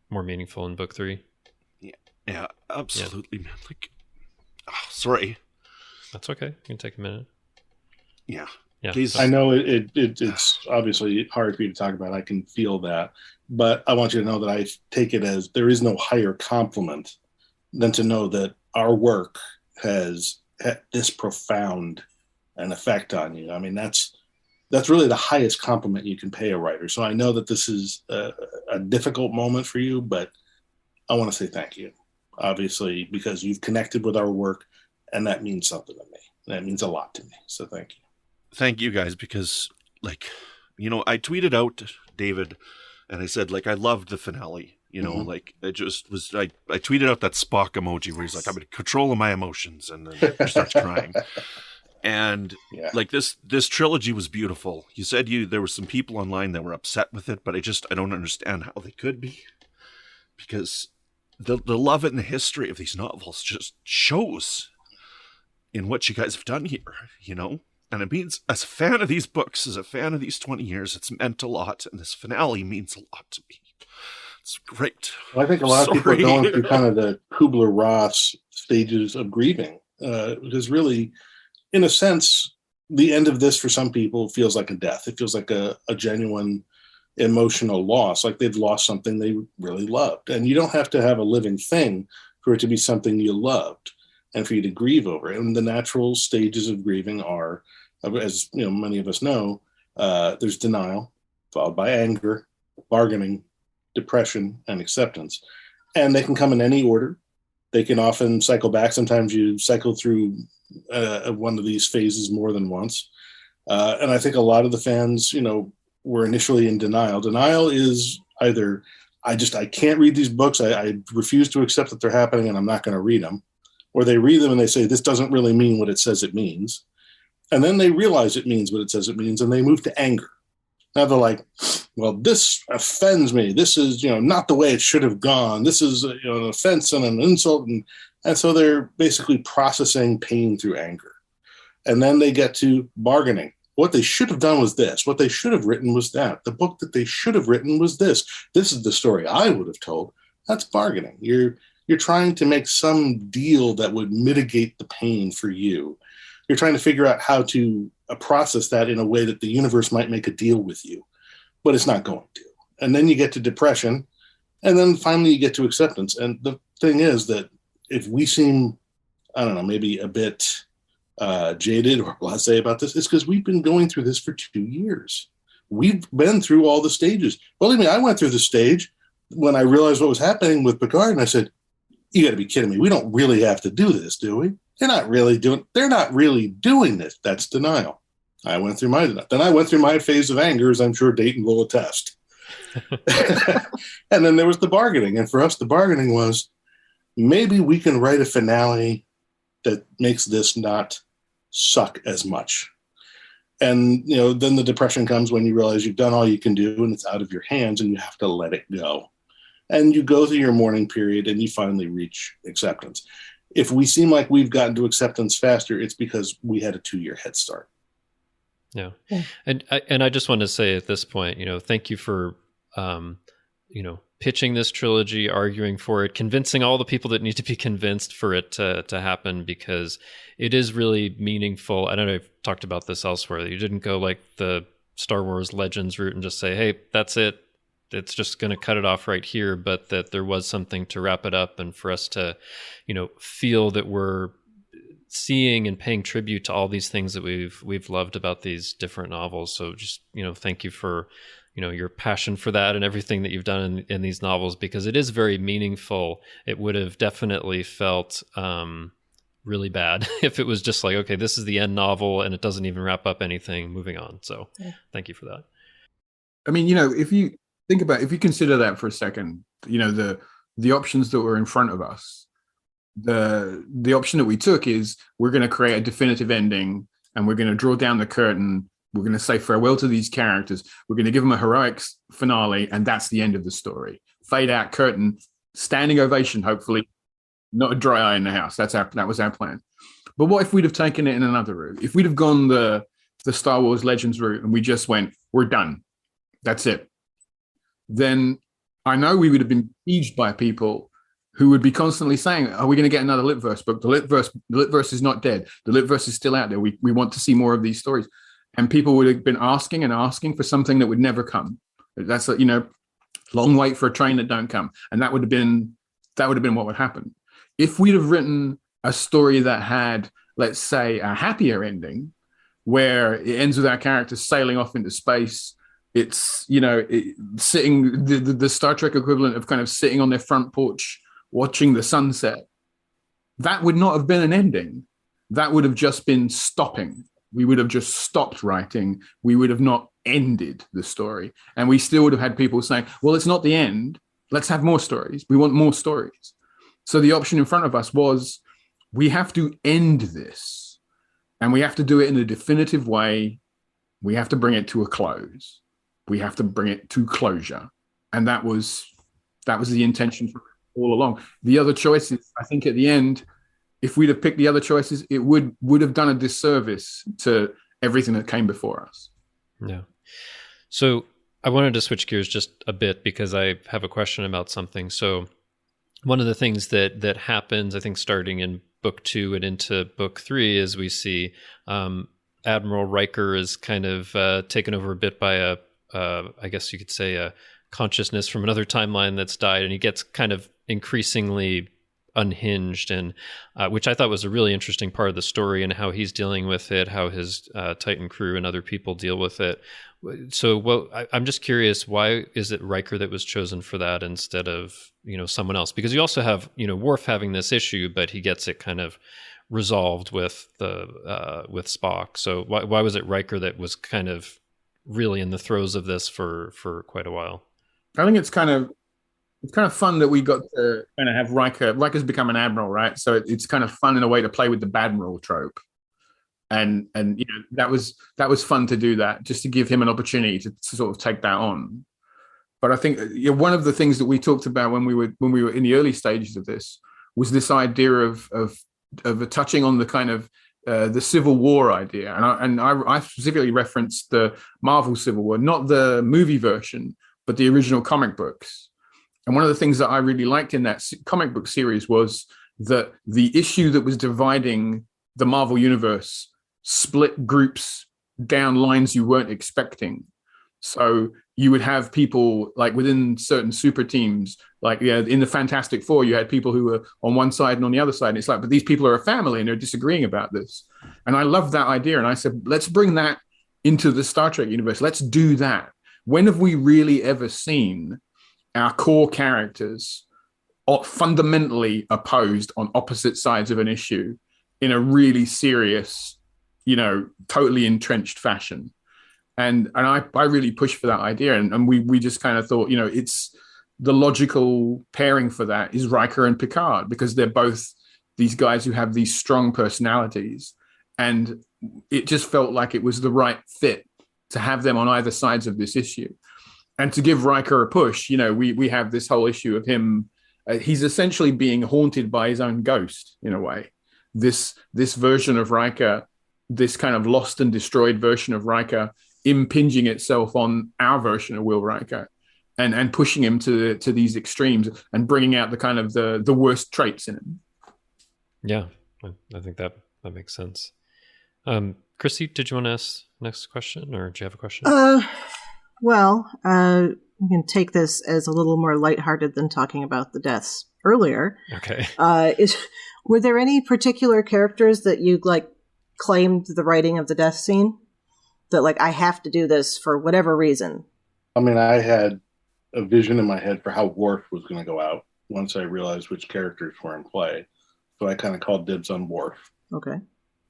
more meaningful in book 3. Yeah, absolutely, man. Sorry. That's okay. You can take a minute. Yeah. Please. I know it's obviously hard for you to talk about. I can feel that, but I want you to know that I take it as there is no higher compliment than to know that our work has had this profound an effect on you. I mean, that's really the highest compliment you can pay a writer. So I know that this is a difficult moment for you, but I want to say thank you, obviously, because you've connected with our work, and that means something to me. That means a lot to me. So thank you. Thank you guys, because I tweeted out, David, and I said, I loved the finale. It just was, I tweeted out that Spock emoji where he's like, I'm in control of my emotions, and then he starts crying. And this trilogy was beautiful. You said there were some people online that were upset with it, but I don't understand how they could be, because the love and the history of these novels just shows in what you guys have done here, And it means, as a fan of these books, as a fan of these 20 years, it's meant a lot, and this finale means a lot to me. It's great. Well, I think a lot of people are going through kind of the Kubler-Ross stages of grieving, because really, in a sense, the end of this for some people feels like a death. It feels like a genuine emotional loss, like they've lost something they really loved. And you don't have to have a living thing for it to be something you loved and for you to grieve over it. And the natural stages of grieving are, as many of us know, there's denial, followed by anger, bargaining, depression, and acceptance. And they can come in any order. They can often cycle back. Sometimes you cycle through one of these phases more than once. And I think a lot of the fans, were initially in denial. Denial is either, I can't read these books. I refuse to accept that they're happening, and I'm not going to read them. Or they read them and they say, this doesn't really mean what it says it means. And then they realize it means what it says it means, and they move to anger. Now they're like, well, this offends me. This is, not the way it should have gone. This is an offense and an insult. And so they're basically processing pain through anger. And then they get to bargaining. What they should have done was this. What they should have written was that. The book that they should have written was this. This is the story I would have told. That's bargaining. You're trying to make some deal that would mitigate the pain for you. You're trying to figure out how to process that in a way that the universe might make a deal with you, but it's not going to. And then you get to depression, and then finally you get to acceptance. And the thing is that if we seem, I don't know, maybe a bit jaded or blasé about this, it's because we've been going through this for 2 years. We've been through all the stages. Believe me, I went through the stage when I realized what was happening with Picard, and I said, you got to be kidding me. We don't really have to do this, do we? They're not really doing this. That's denial. I went through my denial. Then I went through my phase of anger, as I'm sure Dayton will attest. And then there was the bargaining. And for us, the bargaining was, maybe we can write a finale that makes this not suck as much. And, then the depression comes when you realize you've done all you can do and it's out of your hands and you have to let it go. And you go through your mourning period and you finally reach acceptance. If we seem like we've gotten to acceptance faster, it's because we had a 2-year head start. Yeah. And I just want to say at this point, thank you for, pitching this trilogy, arguing for it, convincing all the people that need to be convinced for it to happen, because it is really meaningful. I don't know if I've talked about this elsewhere. You didn't go like the Star Wars Legends route and just say, hey, that's it. It's just going to cut it off right here, but that there was something to wrap it up and for us to, feel that we're seeing and paying tribute to all these things that we've loved about these different novels. So just, thank you for, your passion for that and everything that you've done in these novels, because it is very meaningful. It would have definitely felt really bad if it was just like, okay, this is the end novel and it doesn't even wrap up anything, moving on. So thank you for that. I mean, if you think about, if you consider that for a second, the options that were in front of us, the option that we took is we're going to create a definitive ending and we're going to draw down the curtain. We're going to say farewell to these characters. We're going to give them a heroic finale, and that's the end of the story. Fade out, curtain, standing ovation, hopefully, not a dry eye in the house. That was our plan. But what if we'd have taken it in another route? If we'd have gone the Star Wars Legends route and we just went, we're done, that's it, then I know we would have been besieged by people who would be constantly saying, are we going to get another Litverse book? The Litverse is not dead. The Litverse is still out there. We want to see more of these stories. And people would have been asking and asking for something that would never come. That's long wait for a train that don't come. And that would have been what would happen. If we'd have written a story that had, let's say, a happier ending, where it ends with our characters sailing off into space, it's, sitting, the Star Trek equivalent of kind of sitting on their front porch, watching the sunset, that would not have been an ending. That would have just been stopping. We would have just stopped writing. We would have not ended the story. And we still would have had people saying, well, it's not the end. Let's have more stories. We want more stories. So the option in front of us was, we have to end this. And we have to do it in a definitive way. We have to bring it to a close. We have to bring it to closure. And that was the intention all along. The other choices, I think at the end, if we'd have picked the other choices, it would have done a disservice to everything that came before us. Yeah. So I wanted to switch gears just a bit because I have a question about something. So one of the things that happens, I think, starting in book 2 and into book 3, is we see Admiral Riker is kind of taken over a bit by I guess you could say, a consciousness from another timeline that's died, and he gets kind of increasingly unhinged, and which I thought was a really interesting part of the story, and how he's dealing with it, how his Titan crew and other people deal with it. So I'm just curious, why is it Riker that was chosen for that instead of someone else? Because you also have Worf having this issue, but he gets it kind of resolved with with Spock. So why was it Riker that was kind of really in the throes of this for quite a while? I think it's kind of fun that we got to kind of have Riker. Riker's become an admiral, right? So it's kind of fun in a way to play with the Badmiral trope, and that was fun to do that, just to give him an opportunity to sort of take that on. But I think one of the things that we talked about when we were in the early stages of this was this idea of touching on the kind of the Civil War idea, and I specifically referenced the Marvel Civil War, not the movie version, but the original comic books. And one of the things that I really liked in that comic book series was that the issue that was dividing the Marvel universe split groups down lines you weren't expecting. So you would have people like within certain super teams, like in the Fantastic Four, you had people who were on one side and on the other side. And it's like, but these people are a family and they're disagreeing about this. And I loved that idea. And I said, let's bring that into the Star Trek universe. Let's do that. When have we really ever seen our core characters fundamentally opposed on opposite sides of an issue in a really serious, totally entrenched fashion? And I really pushed for that idea, and we just kind of thought, it's the logical pairing for that is Riker and Picard, because they're both these guys who have these strong personalities, and it just felt like it was the right fit to have them on either sides of this issue. And to give Riker a push, we have this whole issue of him. He's essentially being haunted by his own ghost in a way. This version of Riker, this kind of lost and destroyed version of Riker, impinging itself on our version of Will Riker, and pushing him to these extremes and bringing out the kind of the worst traits in him. Yeah, I think that makes sense. Chrissie, did you want to ask next question, or do you have a question? Well, we can take this as a little more lighthearted than talking about the deaths earlier. Okay. Were there any particular characters that you claimed the writing of the death scene? That I have to do this for whatever reason? I mean, I had a vision in my head for how Worf was going to go out once I realized which characters were in play. So I kind of called dibs on Worf. Okay.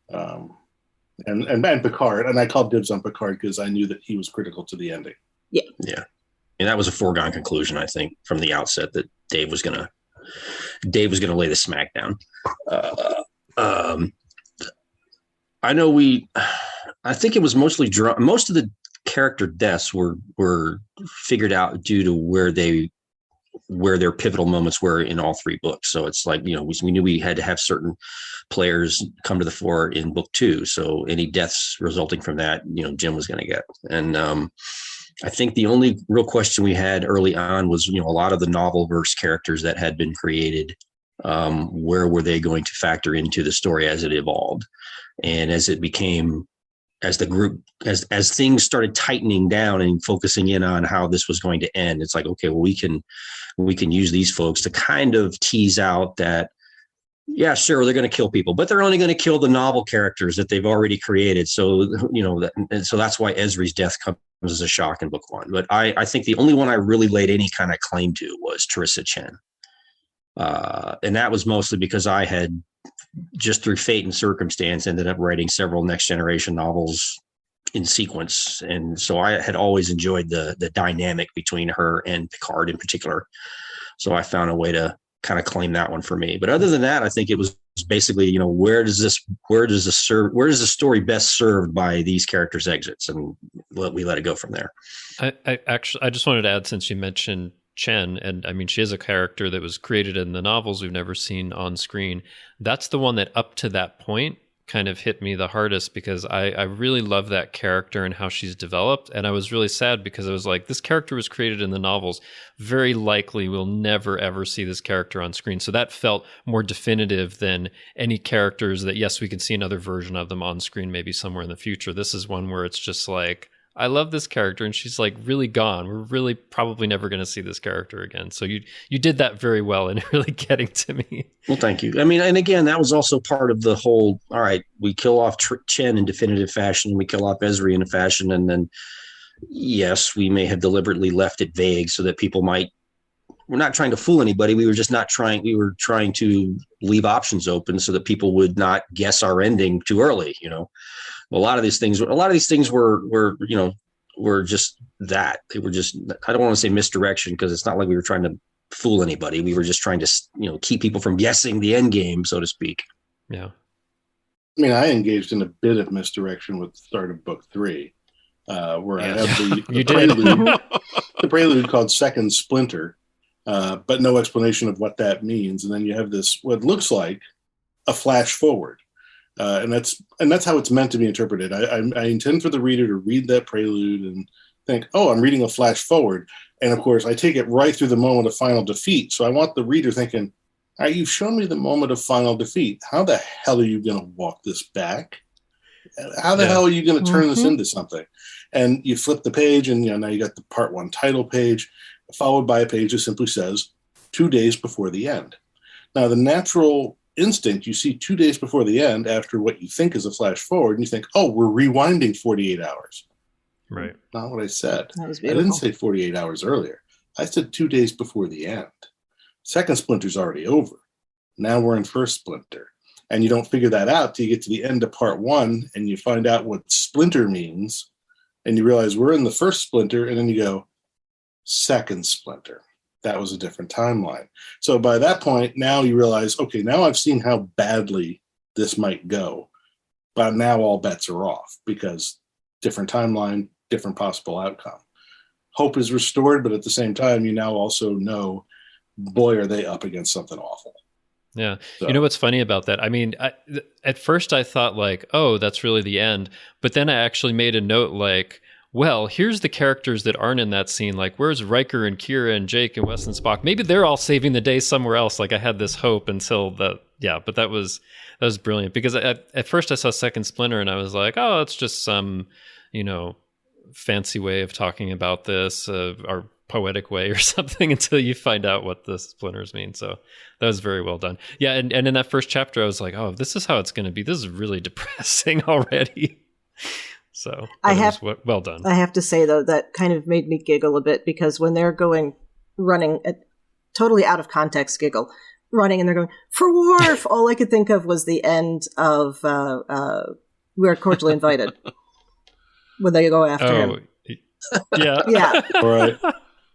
And Picard, and I called dibs on Picard because I knew that he was critical to the ending. Yeah. Yeah. And that was a foregone conclusion, I think, from the outset, that Dave was gonna lay the smack down. I think it was mostly most of the character deaths were figured out due to where their pivotal moments were in all three books. So it's we knew we had to have certain players come to the fore in book 2. So any deaths resulting from that, Jim was going to get. And I think the only real question we had early on was, a lot of the novel verse characters that had been created, where were they going to factor into the story as it evolved? And as it became, as the group, as things started tightening down and focusing in on how this was going to end, it's like, okay, well, we can use these folks to kind of tease out that, yeah, sure, they're going to kill people, but they're only going to kill the novel characters that they've already created. So, so that's why Ezri's death comes as a shock in book 1. But I think the only one I really laid any kind of claim to was Teresa Chen. And that was mostly because I had, just through fate and circumstance, ended up writing several Next Generation novels in sequence. And so I had always enjoyed the dynamic between her and Picard in particular. So I found a way to kind of claim that one for me. But other than that, I think it was basically, where does the story best served by these characters' exits? And we let it go from there. I just wanted to add, since you mentioned Chen, and I mean, she is a character that was created in the novels we've never seen on screen. That's the one that up to that point kind of hit me the hardest, because I really love that character and how she's developed. And I was really sad because I was like, this character was created in the novels. Very likely we'll never, ever see this character on screen. So that felt more definitive than any characters that, yes, we can see another version of them on screen maybe somewhere in the future. This is one where it's just like, I love this character, and she's really gone. We're really probably never going to see this character again. So you did that very well in really getting to me. Well, thank you. I mean, and again, that was also part of the whole, all right, we kill off Chen in definitive fashion, we kill off Ezri in a fashion, and then, yes, we may have deliberately left it vague so that people might, we're not trying to fool anybody. We were trying to leave options open so that people would not guess our ending too early, A lot of these things were just that. They were just, I don't want to say misdirection, because it's not like we were trying to fool anybody. We were just trying to, keep people from guessing the end game, so to speak. Yeah. I mean, I engaged in a bit of misdirection with the start of book 3, where I have the prelude called Second Splinter, but no explanation of what that means. And then you have this, what looks like a flash forward. And that's how it's meant to be interpreted. I intend for the reader to read that prelude and think, oh, I'm reading a flash forward. And of course, I take it right through the moment of final defeat. So I want the reader thinking, all right, you've shown me the moment of final defeat. How the hell are you going to walk this back? How the hell are you going to turn this into something? And you flip the page, and now you got the part 1 title page, followed by a page that simply says 2 days before the end. Now, the natural instinct, you see 2 days before the end after what you think is a flash forward, and you think, oh, we're rewinding 48 hours. Right. Not what I said. That was I beautiful. didn't say 48 hours earlier. I said 2 days before the end. Second Splinter's already over. Now we're in First Splinter. And you don't figure that out till you get to the end of part 1 and you find out what splinter means. and you realize we're in the first splinter, and then you go, second splinter. That was a different timeline. So by that point, now you realize, okay, now I've seen how badly this might go, but now all bets are off because different timeline, different possible outcome. Hope is restored, but at the same time, you now also know, boy, are they up against something awful. Yeah. So. You know what's funny about that? I mean, at first I thought like, oh, that's really the end. But then I actually made a note like, well, here's the characters that aren't in that scene. Like, where's Riker and Kira and Jake and Wes and Spock? Maybe they're all saving the day somewhere else. Like I had this hope until but that was brilliant because at first I saw Second Splinter and I was like, oh, it's just some, fancy way of talking about this, or poetic way or something, until you find out what the splinters mean. So that was very well done. Yeah. And in that first chapter, I was like, oh, this is how it's going to be. This is really depressing already. So well done. I have to say, though, that kind of made me giggle a bit because when they're running, totally out of context giggle, running and they're going, for Worf, all I could think of was the end of We're Cordially Invited. When they go after him. Yeah. Yeah.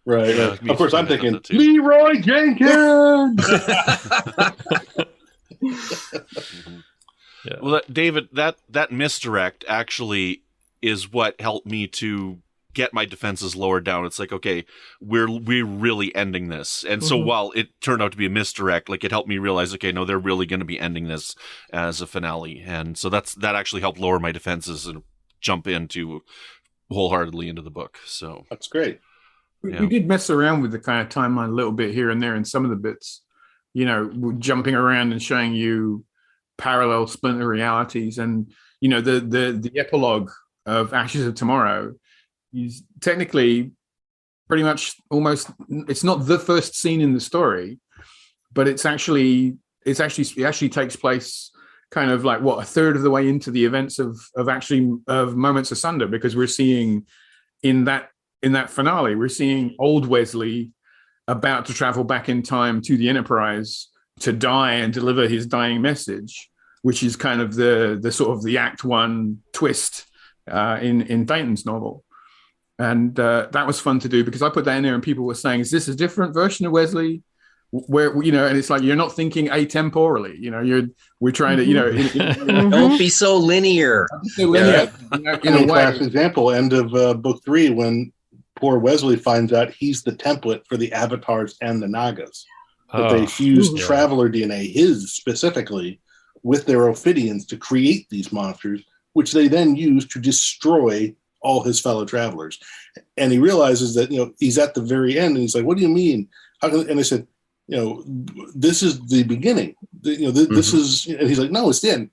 Right. Yeah, of course, I'm thinking, Leroy Jenkins! Yeah. Well, David, that misdirect actually is what helped me to get my defenses lowered down. It's like, okay, we're really ending this. And so while it turned out to be a misdirect, like it helped me realize, okay, no, they're really going to be ending this as a finale. And so that actually helped lower my defenses and jump into wholeheartedly into the book. So that's great. We did mess around with the kind of timeline a little bit here and there in some of the bits, jumping around and showing you parallel splinter realities. And, the epilogue of Ashes of Tomorrow is technically pretty much almost, it's not the first scene in the story, but it actually takes place kind of like a third of the way into the events of Moments Asunder, because we're seeing in that finale, we're seeing old Wesley about to travel back in time to the Enterprise to die and deliver his dying message, which is kind of the sort of the Act One twist in Dayton's novel. And that was fun to do because I put that in there and people were saying, is this a different version of Wesley? Where, and it's like, you're not thinking atemporally, we're trying to, don't be so linear. In a class example, end of book 3, when poor Wesley finds out he's the template for the Avatars and the Nagas. That they fused Traveler DNA, his specifically, with their Ophidians to create these monsters, which they then use to destroy all his fellow travelers. And he realizes that, he's at the very end, and he's like, what do you mean? And I said, this is the beginning. This is, and he's like, no, it's the end.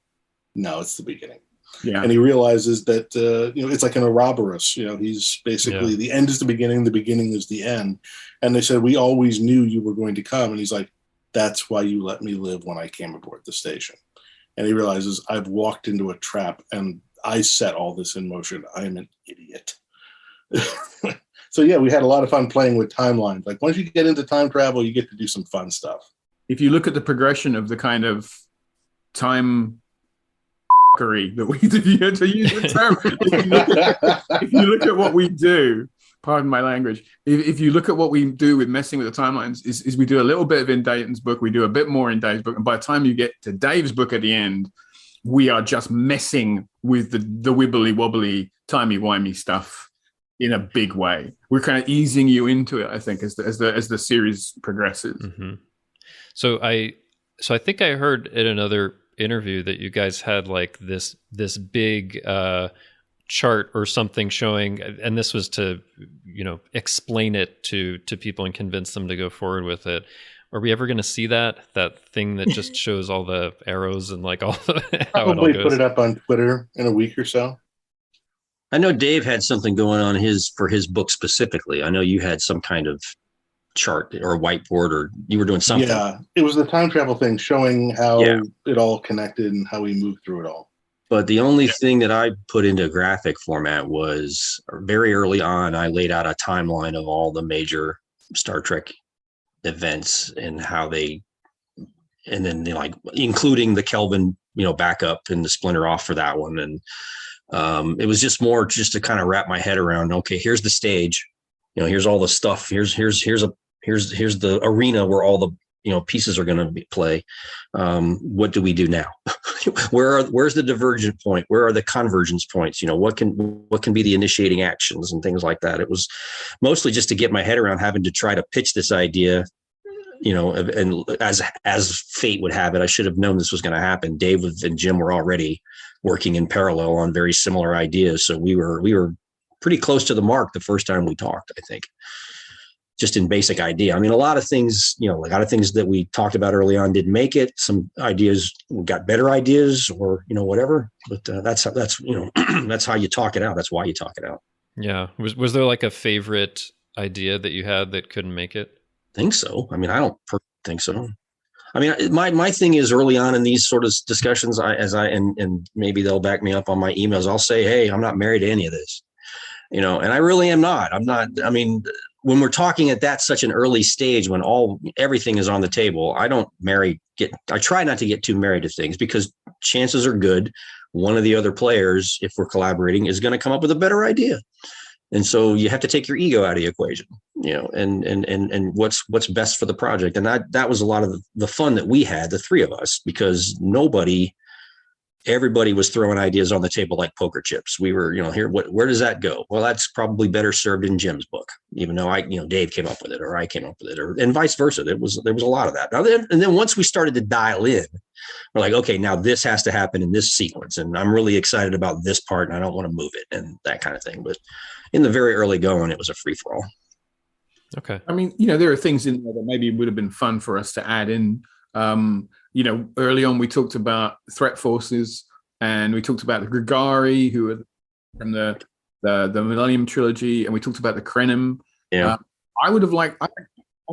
No, it's the beginning. Yeah. And he realizes that, it's like an Ouroboros. He's basically the end is the beginning is the end. And they said, we always knew you were going to come. And he's like, that's why you let me live when I came aboard the station. And he realizes, I've walked into a trap and I set all this in motion. I am an idiot. So we had a lot of fun playing with timelines. Like once you get into time travel, you get to do some fun stuff. If you look at the progression of the kind of time that we do, to use the term, if you look at what we do, pardon my language, if you look at what we do with messing with the timelines, is we do a little bit of in Dayton's book, we do a bit more in Dave's book, and by the time you get to Dave's book at the end, we are just messing with the wibbly wobbly timey-wimey stuff in a big way. We're kind of easing you into it, I think, as the series progresses. Mm-hmm. So I think I heard in another interview that you guys had like this big chart or something showing, and this was to explain it to people and convince them to go forward with it. Are we ever going to see that thing that just shows all the arrows and like all the how probably it all goes? Put it up on Twitter in a week or so. I know Dave had something going on for his book specifically. I know you had some kind of chart or whiteboard, or you were doing something. Yeah, it was the time travel thing showing how it all connected and how we moved through it all. But the only thing that I put into graphic format was very early on, I laid out a timeline of all the major Star Trek events and how they, and then like including the Kelvin, backup and the splinter off for that one. And It was just more just to kind of wrap my head around, okay, here's the stage, here's all the stuff. Here's the arena where all the, pieces are going to play. What do we do now? Where's the divergent point? Where are the convergence points? What can be the initiating actions and things like that? It was mostly just to get my head around having to try to pitch this idea, and as fate would have it, I should have known this was going to happen. Dave and Jim were already working in parallel on very similar ideas. So we were pretty close to the mark the first time we talked, I think. Just in basic idea. I mean, a lot of things that we talked about early on didn't make it. Some ideas, we got better ideas or, whatever, but that's that's how you talk it out. That's why you talk it out. Yeah. Was there like a favorite idea that you had that couldn't make it? I think so. I mean, I don't think so. I mean, my thing is early on in these sort of discussions, and maybe they'll back me up on my emails. I'll say, hey, I'm not married to any of this, and I really am not. I'm not. I mean, when we're talking at such an early stage, when everything is on the table, I try not to get too married to things, because chances are good one of the other players, if we're collaborating, is going to come up with a better idea. And so you have to take your ego out of the equation, and what's best for the project. And that was a lot of the fun that we had, the three of us, because everybody was throwing ideas on the table like poker chips. We were, here, where does that go? Well, that's probably better served in Jim's book, even though Dave came up with it, or I came up with it, and vice versa. There was a lot of that. And then once we started to dial in, we're like, okay, now this has to happen in this sequence, and I'm really excited about this part, and I don't want to move it, and that kind of thing. But in the very early going, it was a free for all. Okay. I mean, there are things in there that maybe would have been fun for us to add in. Early on we talked about threat forces, and we talked about the Grigari, who are from the Millennium Trilogy, and we talked about the Krenim. Yeah. I would have liked. I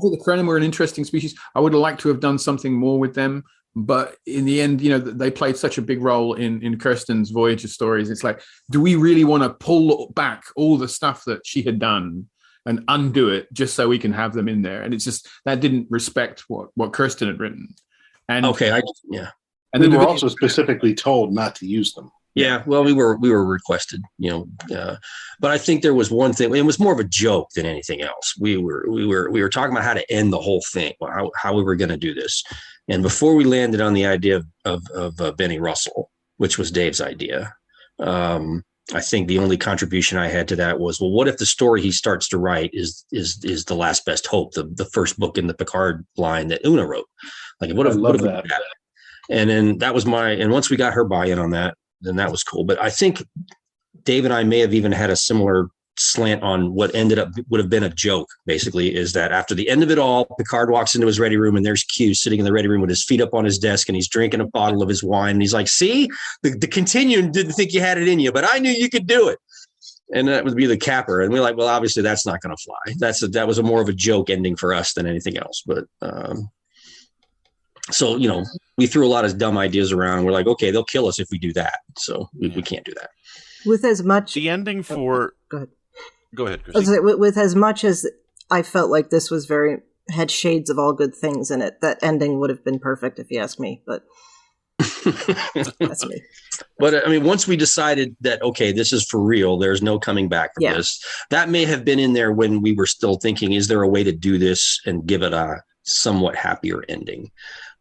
thought the Krenim were an interesting species. I would have liked to have done something more with them, but in the end, they played such a big role in Kirsten's Voyager stories. It's like, do we really want to pull back all the stuff that she had done and undo it just so we can have them in there? And it's just that didn't respect what Kirsten had written. And okay, and we were also specifically told not to use them. Yeah, well, we were requested, but I think there was one thing. It was more of a joke than anything else. We were talking about how to end the whole thing, how we were going to do this, and before we landed on the idea of Benny Russell, which was Dave's idea, I think the only contribution I had to that was, well, what if the story he starts to write is the last best hope, the first book in the Picard line that Una wrote? Like, what if that? And then that was and once we got her buy-in on that, then that was cool. But I think Dave and I may have even had a similar slant on what ended up would have been a joke, basically, is that after the end of it all, Picard walks into his ready room, and there's Q sitting in the ready room with his feet up on his desk, and he's drinking a bottle of his wine. And he's like, see, the Continuum didn't think you had it in you, but I knew you could do it. And that would be the capper. And we're like, well, obviously that's not going to fly. That was more of a joke ending for us than anything else. But so, we threw a lot of dumb ideas around. We're like, okay, they'll kill us if we do that. So we can't do that. With as much... The ending for... Go ahead, Chrissie. With as much as I felt like this was had shades of all good things in it, that ending would have been perfect if you ask me, but that's me. But I mean, once we decided that, okay, this is for real, there's no coming back from this, that may have been in there when we were still thinking, is there a way to do this and give it a somewhat happier ending?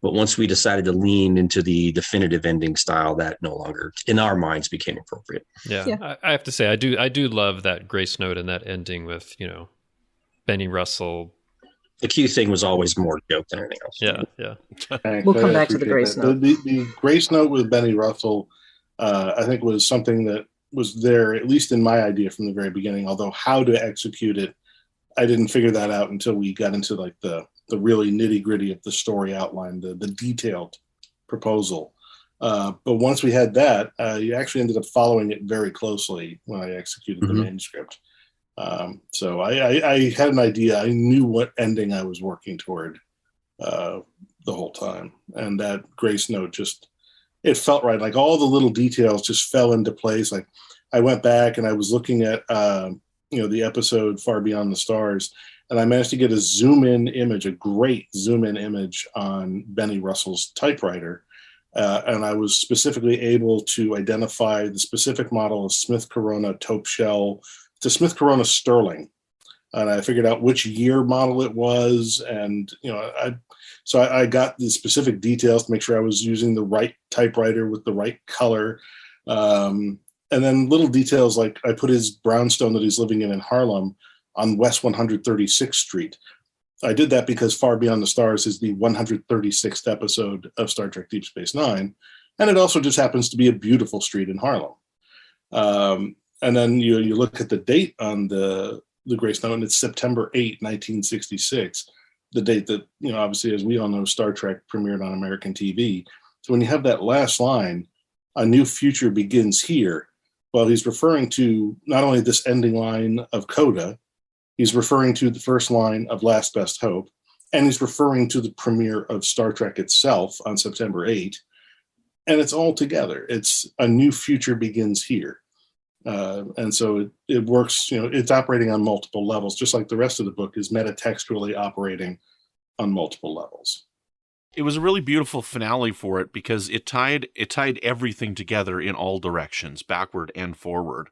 But once we decided to lean into the definitive ending style, that no longer, in our minds, became appropriate. Yeah. I have to say, I do love that grace note and that ending with, Benny Russell. The Q thing was always more joke than anything else. Yeah. We'll come back to the grace note. The grace note with Benny Russell, I think, was something that was there, at least in my idea from the very beginning, although how to execute it, I didn't figure that out until we got into like the really nitty-gritty of the story outline, the detailed proposal. But once we had that, you actually ended up following it very closely when I executed the manuscript. So I had an idea. I knew what ending I was working toward the whole time. And that grace note it felt right. Like all the little details just fell into place. Like I went back and I was looking at, the episode Far Beyond the Stars, and I managed to get a great zoom in image on Benny Russell's typewriter. And I was specifically able to identify the specific model of Smith Corona Taupe Shell. It's a Smith Corona Sterling. And I figured out which year model it was. And, I got the specific details to make sure I was using the right typewriter with the right color. And then little details like I put his brownstone that he's living in Harlem on West 136th Street. I did that because Far Beyond the Stars is the 136th episode of Star Trek Deep Space Nine. And it also just happens to be a beautiful street in Harlem. And then you look at the date on the Grace Note, and it's September 8, 1966, the date that, obviously, as we all know, Star Trek premiered on American TV. So when you have that last line, a new future begins here, well, he's referring to not only this ending line of Coda, he's referring to the first line of Last Best Hope, and he's referring to the premiere of Star Trek itself on September 8. And it's all together. It's a new future begins here. And so it works, it's operating on multiple levels, just like the rest of the book is metatextually operating on multiple levels. It was a really beautiful finale for it because it tied everything together in all directions, backward and forward.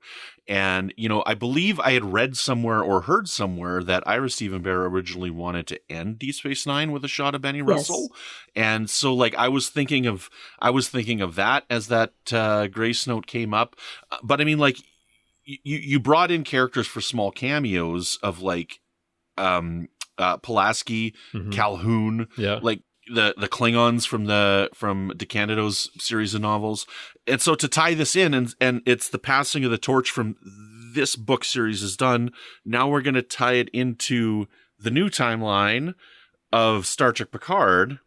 And, I believe I had read somewhere or heard somewhere that Ira Steven Behr originally wanted to end Deep Space Nine with a shot of Benny Russell. And so I was thinking of that as that Grace Note came up. But I mean, you brought in characters for small cameos of Pulaski, Calhoun, the Klingons from DeCandido's series of novels. And so to tie this in, and it's the passing of the torch from this book series is done. Now we're going to tie it into the new timeline of Star Trek Picard.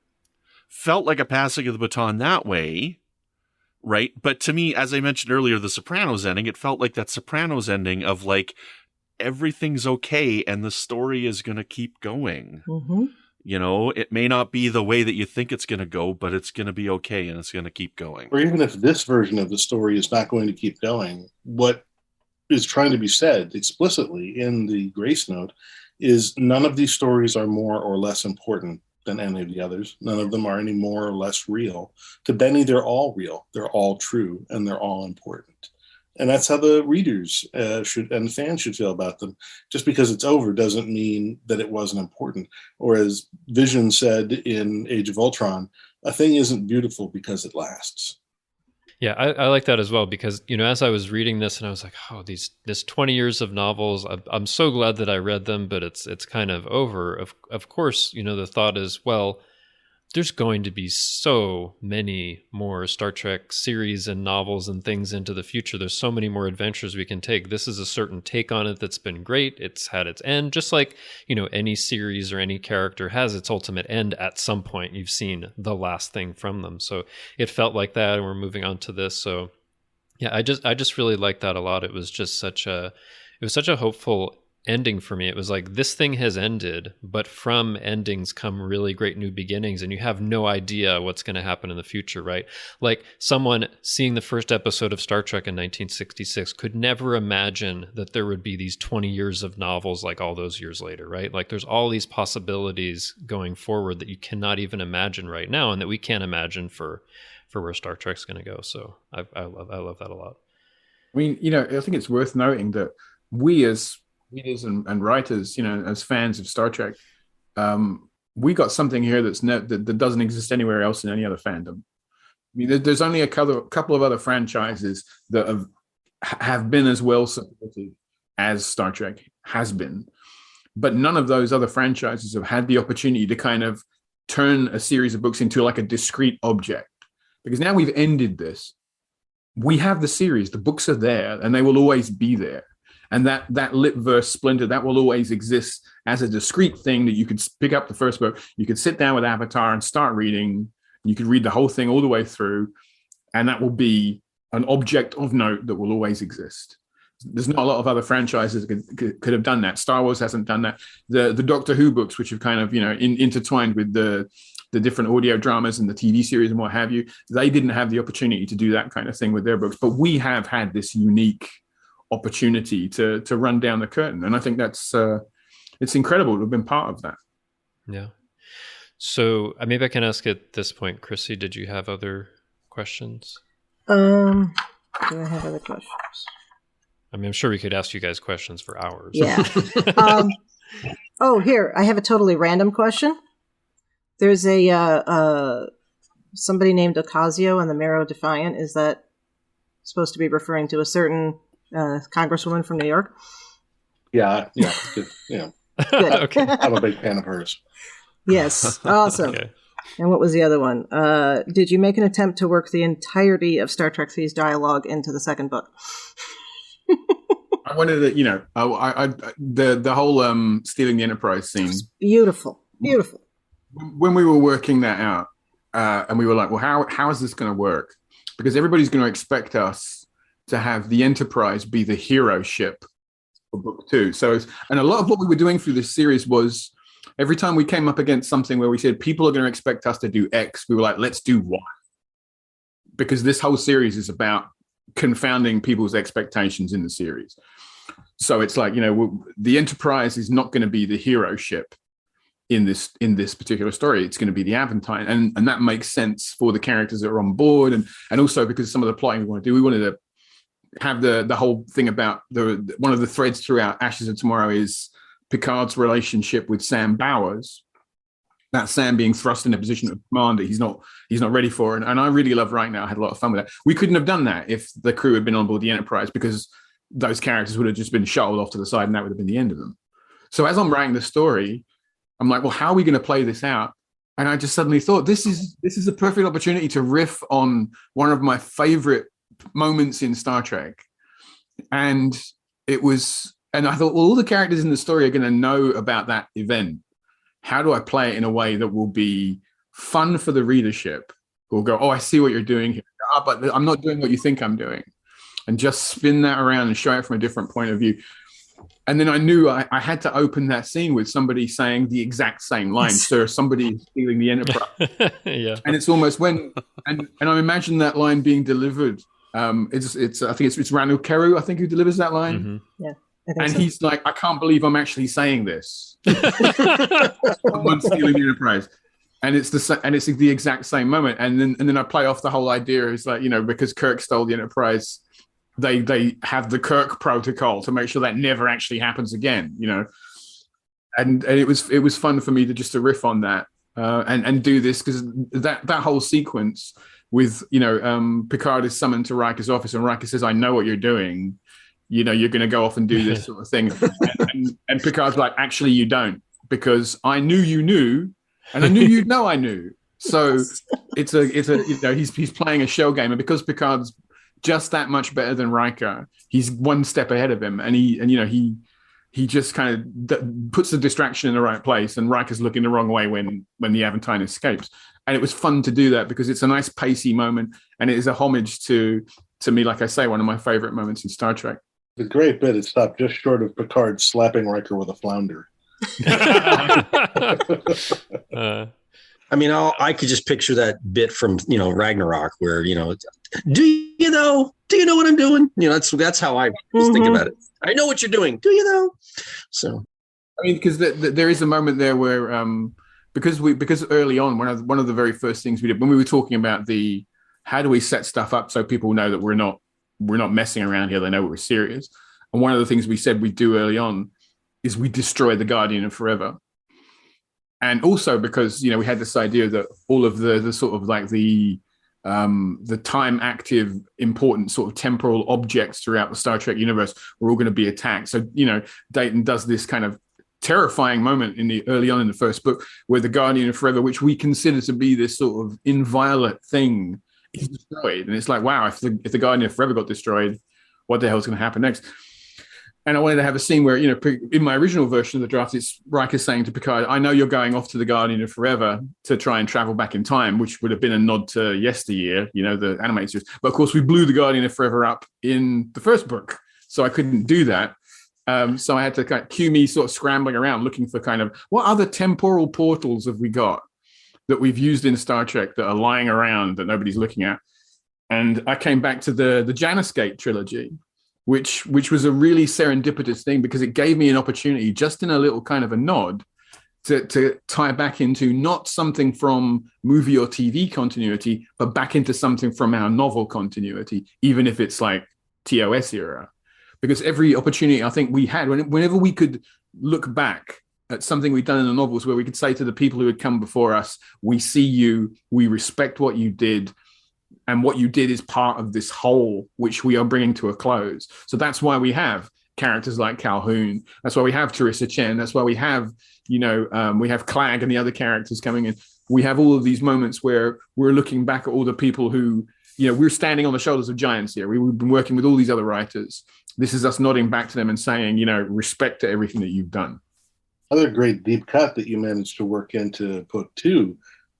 Felt like a passing of the baton that way, right? But to me, as I mentioned earlier, the Sopranos ending, it felt like that Sopranos ending of everything's okay and the story is going to keep going. Mm-hmm. It may not be the way that you think it's going to go, but it's going to be okay and it's going to keep going. Or even if this version of the story is not going to keep going, what is trying to be said explicitly in the Grace Note is none of these stories are more or less important than any of the others. None of them are any more or less real. To Benny, they're all real. They're all true, and they're all important. And that's how the readers should and the fans should feel about them. Just because it's over doesn't mean that it wasn't important. Or as Vision said in Age of Ultron, a thing isn't beautiful because it lasts. Yeah, I like that as well because, as I was reading this and I was like, oh, this 20 years of novels, I'm so glad that I read them, but it's kind of over. Of course, the thought is, well, there's going to be so many more Star Trek series and novels and things into the future. There's so many more adventures we can take. This is a certain take on it that's been great. It's had its end, just like, any series or any character has its ultimate end at some point. You've seen the last thing from them. So it felt like that, and we're moving on to this. So yeah, I just really liked that a lot. It was just such a hopeful ending for me. It was like, this thing has ended, but from endings come really great new beginnings, and you have no idea what's going to happen in the future, right? Like someone seeing the first episode of Star Trek in 1966 could never imagine that there would be these 20 years of novels like all those years later, right? Like there's all these possibilities going forward that you cannot even imagine right now, and that we can't imagine for where Star Trek's going to go. So I love that a lot. I mean, I think it's worth noting that we as readers and writers, as fans of Star Trek, we got something here that doesn't exist anywhere else in any other fandom. I mean, there's only a couple of other franchises that have been as well supported as Star Trek has been, but none of those other franchises have had the opportunity to kind of turn a series of books into like a discrete object. Because now we've ended this. We have the series, the books are there, and they will always be there. And that Litverse splinter, that will always exist as a discrete thing that you could pick up the first book. You could sit down with Avatar and start reading. You could read the whole thing all the way through. And that will be an object of note that will always exist. There's not a lot of other franchises that could have done that. Star Wars hasn't done that. The Doctor Who books, which have kind of, intertwined with the different audio dramas and the TV series and what have you, they didn't have the opportunity to do that kind of thing with their books. But we have had this unique opportunity to run down the curtain, and I think that's it's incredible to have been part of that. Yeah. So maybe I can ask at this point, Chrissie, did you have other questions? Do I have other questions? I mean, I'm sure we could ask you guys questions for hours. Yeah. Here, I have a totally random question. There's a somebody named Ocasio in the Marrow Defiant. Is that supposed to be referring to a certain congresswoman from New York? Yeah. Good. Okay. I'm a big fan of hers. Yes. Awesome. Okay. And what was the other one? Did you make an attempt to work the entirety of Star Trek III's dialogue into the second book? I wanted to, the whole stealing the Enterprise scene. Beautiful. When we were working that out, and we were like, well, how is this going to work? Because everybody's going to expect us to have the Enterprise be the hero ship for book 2. And a lot of what we were doing through this series was every time we came up against something where we said people are going to expect us to do X, we were like, let's do Y. Because this whole series is about confounding people's expectations in the series. So it's like, the Enterprise is not going to be the hero ship in this particular story. It's going to be the Aventine, and that makes sense for the characters that are on board, and also because some of the plotting we want to do, we wanted to have the whole thing about one of the threads throughout Ashes of Tomorrow is Picard's relationship with Sam Bowers. That Sam being thrust in a position of command that he's not ready for, and I really love right now. I had a lot of fun with that. We couldn't have done that if the crew had been on board the Enterprise, because those characters would have just been shuttled off to the side, and that would have been the end of them. So as I'm writing the story, I'm like, well, how are we going to play this out? And I just suddenly thought, this is a perfect opportunity to riff on one of my favorite moments in Star Trek. And I thought, well, all the characters in the story are going to know about that event. How do I play it in a way that will be fun for the readership? Who will go, oh, I see what you're doing here. But I'm not doing what you think I'm doing. And just spin that around and show it from a different point of view. And then I knew I had to open that scene with somebody saying the exact same line. Sir, somebody is stealing the Enterprise. Yeah. And it's almost and I imagine that line being delivered. I think it's Ranu Keru, I think, who delivers that line. Mm-hmm. Yeah. And so. He's like, I can't believe I'm actually saying this. Someone stealing the Enterprise. And it's the exact same moment. And then I play off the whole idea is like, because Kirk stole the Enterprise, they have the Kirk protocol to make sure that never actually happens again, and it was fun for me to riff on that and do this, because that whole sequence with Picard is summoned to Riker's office and Riker says, I know what you're doing, you're going to go off and do this sort of thing, and Picard's like, actually you don't, because I knew you knew, and I knew you'd know I knew. So it's he's playing a shell game, and because Picard's just that much better than Riker, he's one step ahead of him, and he just kind of puts the distraction in the right place, and Riker's looking the wrong way when the Aventine escapes. And it was fun to do that because it's a nice pacey moment, and it is a homage to me, like I say, one of my favorite moments in Star Trek. The great bit, it stopped just short of Picard slapping Riker with a flounder. I mean, I could just picture that bit from, Ragnarok where, do you know what I'm doing? That's how I was thinking about it. I know what you're doing. Do you know? So, I mean, because there is a moment there where, because early on, one of the very first things we did when we were talking about how do we set stuff up so people know that we're not messing around here, they know we're serious. And one of the things we said we do early on is we destroy the Guardian of Forever. And also because, we had this idea that all of the sort of like the time active, important sort of temporal objects throughout the Star Trek universe were all going to be attacked. So, Dayton does this kind of terrifying moment early on in the first book where the Guardian of Forever, which we consider to be this sort of inviolate thing, is destroyed. And it's like, wow, if the Guardian of Forever got destroyed, what the hell is going to happen next? And I wanted to have a scene where, in my original version of the draft, it's Riker saying to Picard, I know you're going off to the Guardian of Forever to try and travel back in time, which would have been a nod to yesteryear, the animated series. But of course, we blew the Guardian of Forever up in the first book. So I couldn't do that. So I had to kind of cue me sort of scrambling around looking for kind of what other temporal portals have we got that we've used in Star Trek that are lying around that nobody's looking at. And I came back to the Janus Gate trilogy, which was a really serendipitous thing because it gave me an opportunity just in a little kind of a nod to tie back into not something from movie or TV continuity, but back into something from our novel continuity, even if it's like TOS era. Because every opportunity I think we had, whenever we could look back at something we'd done in the novels, where we could say to the people who had come before us, we see you, we respect what you did, and what you did is part of this whole which we are bringing to a close. So that's why we have characters like Calhoun. That's why we have Teresa Chen. That's why we have, we have Clag and the other characters coming in. We have all of these moments where we're looking back at all the people who, we're standing on the shoulders of giants here. We've been working with all these other writers. This is us nodding back to them and saying, respect to everything that you've done. Other great deep cut that you managed to work into book 2,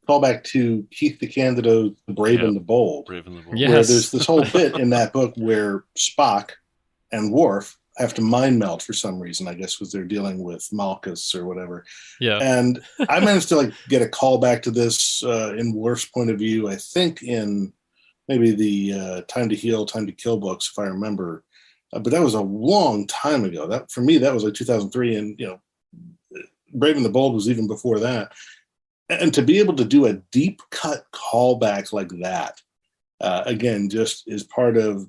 call back to Keith DeCandido's The Brave and the Bold. Brave and the Bold. Yes. Where there's this whole bit in that book where Spock and Worf have to mind meld for some reason, I guess, because they're dealing with Malchus or whatever. Yeah. And I managed to get a call back to this in Worf's point of view, I think in maybe the Time to Heal, Time to Kill books, if I remember. But that was a long time ago. That for me, that was 2003, and Brave and the Bold was even before that. And to be able to do a deep cut callback like that, again, just is part of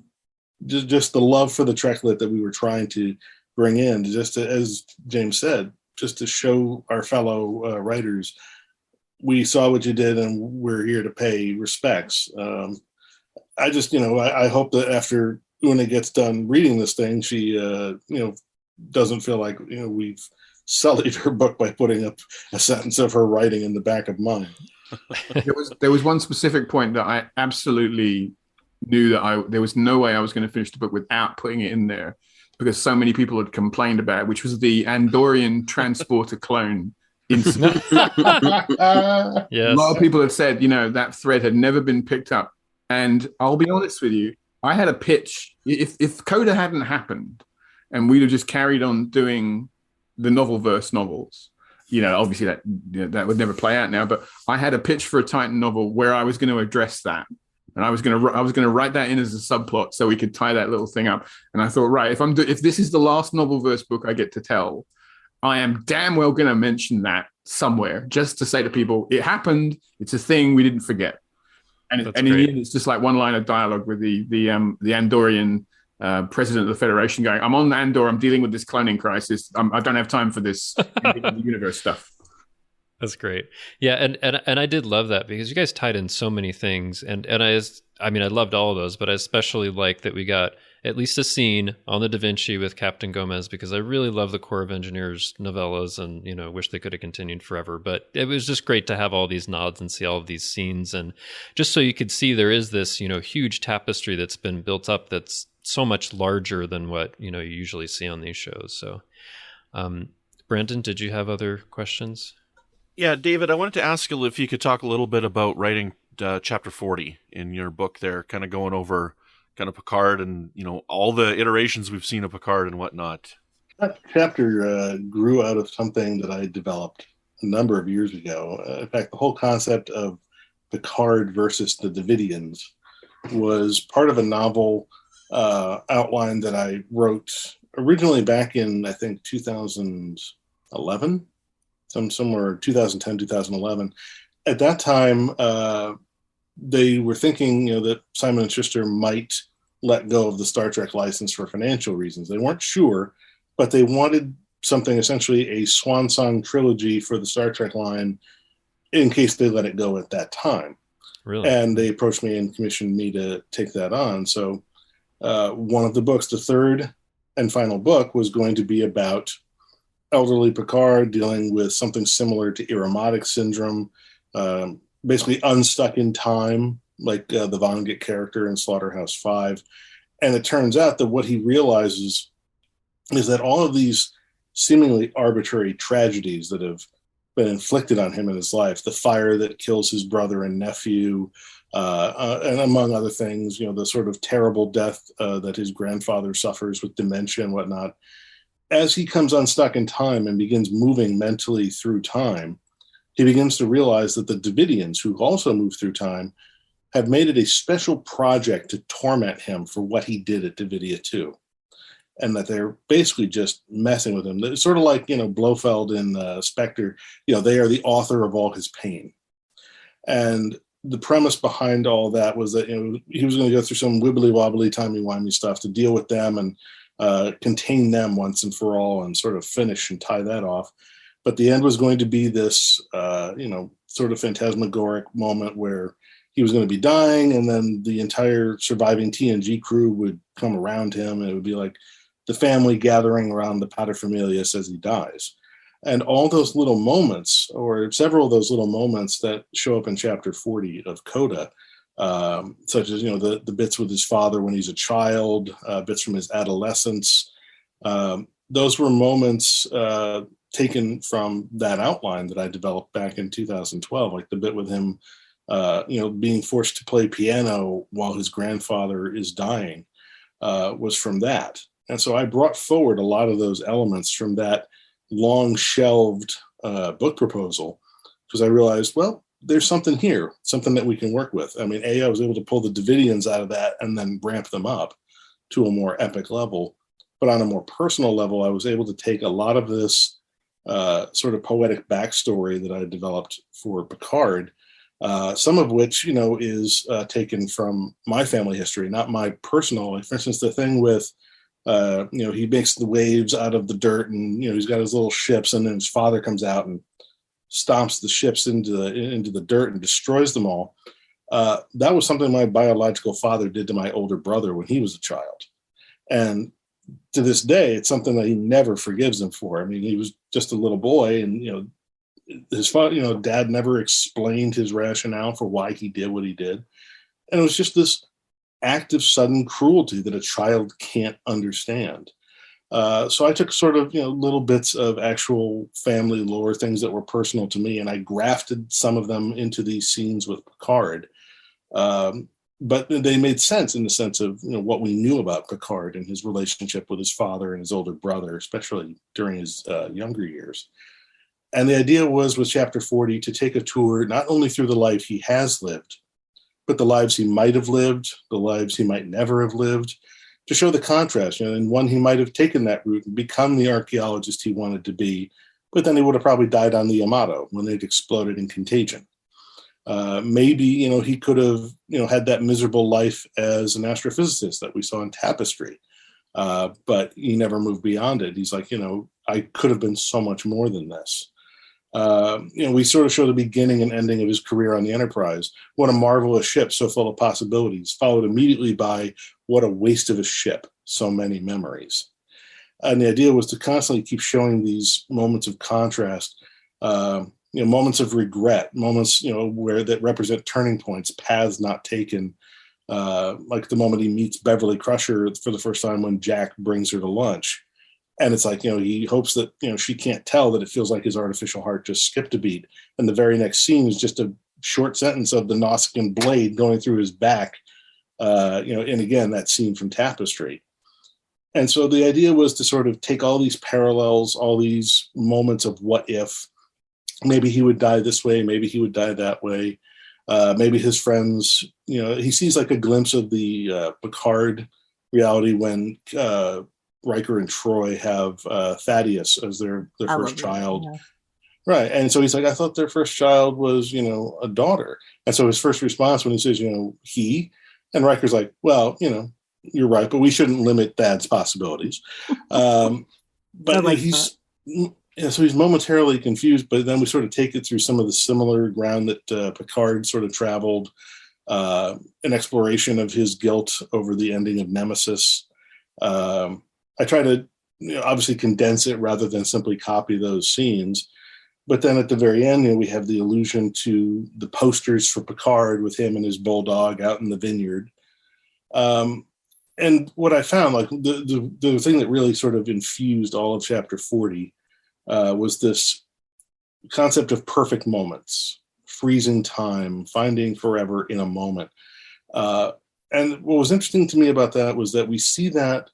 just the love for the Treklet that we were trying to bring in, just to, as James said, just to show our fellow writers, we saw what you did and we're here to pay respects. I just, I hope that after Una gets done reading this thing, she, doesn't feel like, we've sullied her book by putting up a sentence of her writing in the back of mine. There was one specific point that I absolutely knew that there was no way I was going to finish the book without putting it in there, because so many people had complained about it, which was the Andorian transporter clone incident. Yes. A lot of people had said, that thread had never been picked up. And I'll be honest with you, I had a pitch. If Coda hadn't happened and we'd have just carried on doing the novel verse novels, obviously that would never play out now, but I had a pitch for a Titan novel where I was going to address that. And I was going to write that in as a subplot so we could tie that little thing up. And I thought, right, if this is the last novel verse book I get to tell, I am damn well going to mention that somewhere, just to say to people, it happened. It's a thing we didn't forget. And in the end, it's just like one line of dialogue with the Andorian president of the Federation going, "I'm on Andor. I'm dealing with this cloning crisis. I don't have time for this universe stuff." That's great. Yeah, and I did love that, because you guys tied in so many things, and I loved all of those, but I especially like that we got at least a scene on the Da Vinci with Captain Gomez, because I really love the Corps of Engineers novellas, and wish they could have continued forever. But it was just great to have all these nods and see all of these scenes, and just so you could see there is this huge tapestry that's been built up that's so much larger than what you usually see on these shows. So, Brandon, did you have other questions? Yeah, David, I wanted to ask you if you could talk a little bit about writing chapter 40 in your book there, kind of going over kind of Picard and, all the iterations we've seen of Picard and whatnot. That chapter grew out of something that I developed a number of years ago. In fact, the whole concept of Picard versus the Davidians was part of a novel outline that I wrote originally back in, I think, 2011. Somewhere 2010, 2011. At that time, they were thinking, that Simon & Schuster might let go of the Star Trek license for financial reasons. They weren't sure, but they wanted something, essentially a swan song trilogy for the Star Trek line in case they let it go at that time. Really? And they approached me and commissioned me to take that on. So one of the books, the third and final book, was going to be about elderly Picard dealing with something similar to Irumodic syndrome, basically unstuck in time, like the Vonnegut character in Slaughterhouse-5. And it turns out that what he realizes is that all of these seemingly arbitrary tragedies that have been inflicted on him in his life, the fire that kills his brother and nephew, and among other things, the sort of terrible death that his grandfather suffers with dementia and whatnot, as he comes unstuck in time and begins moving mentally through time, he begins to realize that the Davidians, who also move through time, have made it a special project to torment him for what he did at Davidia 2. and that they're basically just messing with him. It's sort of like, Blofeld in Spectre, they are the author of all his pain. And the premise behind all that was that, he was going to go through some wibbly-wobbly, timey-wimey stuff to deal with them and contain them once and for all and sort of finish and tie that off. But the end was going to be this, sort of phantasmagoric moment where he was going to be dying, and then the entire surviving TNG crew would come around him, and it would be like the family gathering around the paterfamilias as he dies. And all those little moments, or several of those little moments that show up in chapter 40 of Coda, such as, the bits with his father when he's a child, bits from his adolescence, those were moments taken from that outline that I developed back in 2012, like the bit with him, being forced to play piano while his grandfather is dying, was from that. And so I brought forward a lot of those elements from that long shelved book proposal, because I realized, well, there's something here, something that we can work with. I mean, I was able to pull the Davidians out of that and then ramp them up to a more epic level. But on a more personal level, I was able to take a lot of this sort of poetic backstory that I developed for Picard, some of which, is taken from my family history, not my personal. Like, for instance, the thing with, he makes the waves out of the dirt, and, he's got his little ships, and then his father comes out and stomps the ships into the dirt and destroys them all. That was something my biological father did to my older brother when he was a child. And to this day, it's something that he never forgives him for. I mean, he was just a little boy, and, his father, dad never explained his rationale for why he did what he did. And it was just this act of sudden cruelty that a child can't understand. So I took sort of, little bits of actual family lore, things that were personal to me, and I grafted some of them into these scenes with Picard. But they made sense in the sense of, what we knew about Picard and his relationship with his father and his older brother, especially during his younger years. And the idea was, with chapter 40, to take a tour not only through the life he has lived, but the lives he might have lived, the lives he might never have lived, to show the contrast. In one, he might have taken that route and become the archaeologist he wanted to be, but then he would have probably died on the Yamato when it exploded in Contagion. Maybe, he could have, had that miserable life as an astrophysicist that we saw in Tapestry, but he never moved beyond it. He's like, I could have been so much more than this. We sort of show the beginning and ending of his career on the Enterprise. What a marvelous ship, so full of possibilities, followed immediately by what a waste of a ship, so many memories. And the idea was to constantly keep showing these moments of contrast, moments of regret, moments, where that represent turning points, paths not taken, like the moment he meets Beverly Crusher for the first time when Jack brings her to lunch. And it's like, he hopes that, she can't tell that it feels like his artificial heart just skipped a beat. And the very next scene is just a short sentence of the Nausicaan blade going through his back, and again, that scene from Tapestry. And so the idea was to sort of take all these parallels, all these moments of what if. Maybe he would die this way, maybe he would die that way. Maybe his friends, he sees like a glimpse of the Picard reality when Riker and Troy have Thaddeus as their first child. Yeah. Right. And so he's like, I thought their first child was, a daughter. And so his first response when he says, he, and Riker's like, well, you're right, but we shouldn't limit Thad's possibilities. But like he's, so he's momentarily confused, but then we sort of take it through some of the similar ground that Picard sort of traveled, an exploration of his guilt over the ending of Nemesis. I try to obviously condense it rather than simply copy those scenes. But then at the very end, we have the allusion to the posters for Picard with him and his bulldog out in the vineyard. And what I found, like the thing that really sort of infused all of chapter 40 was this concept of perfect moments, freezing time, finding forever in a moment. And what was interesting to me about that was that we see that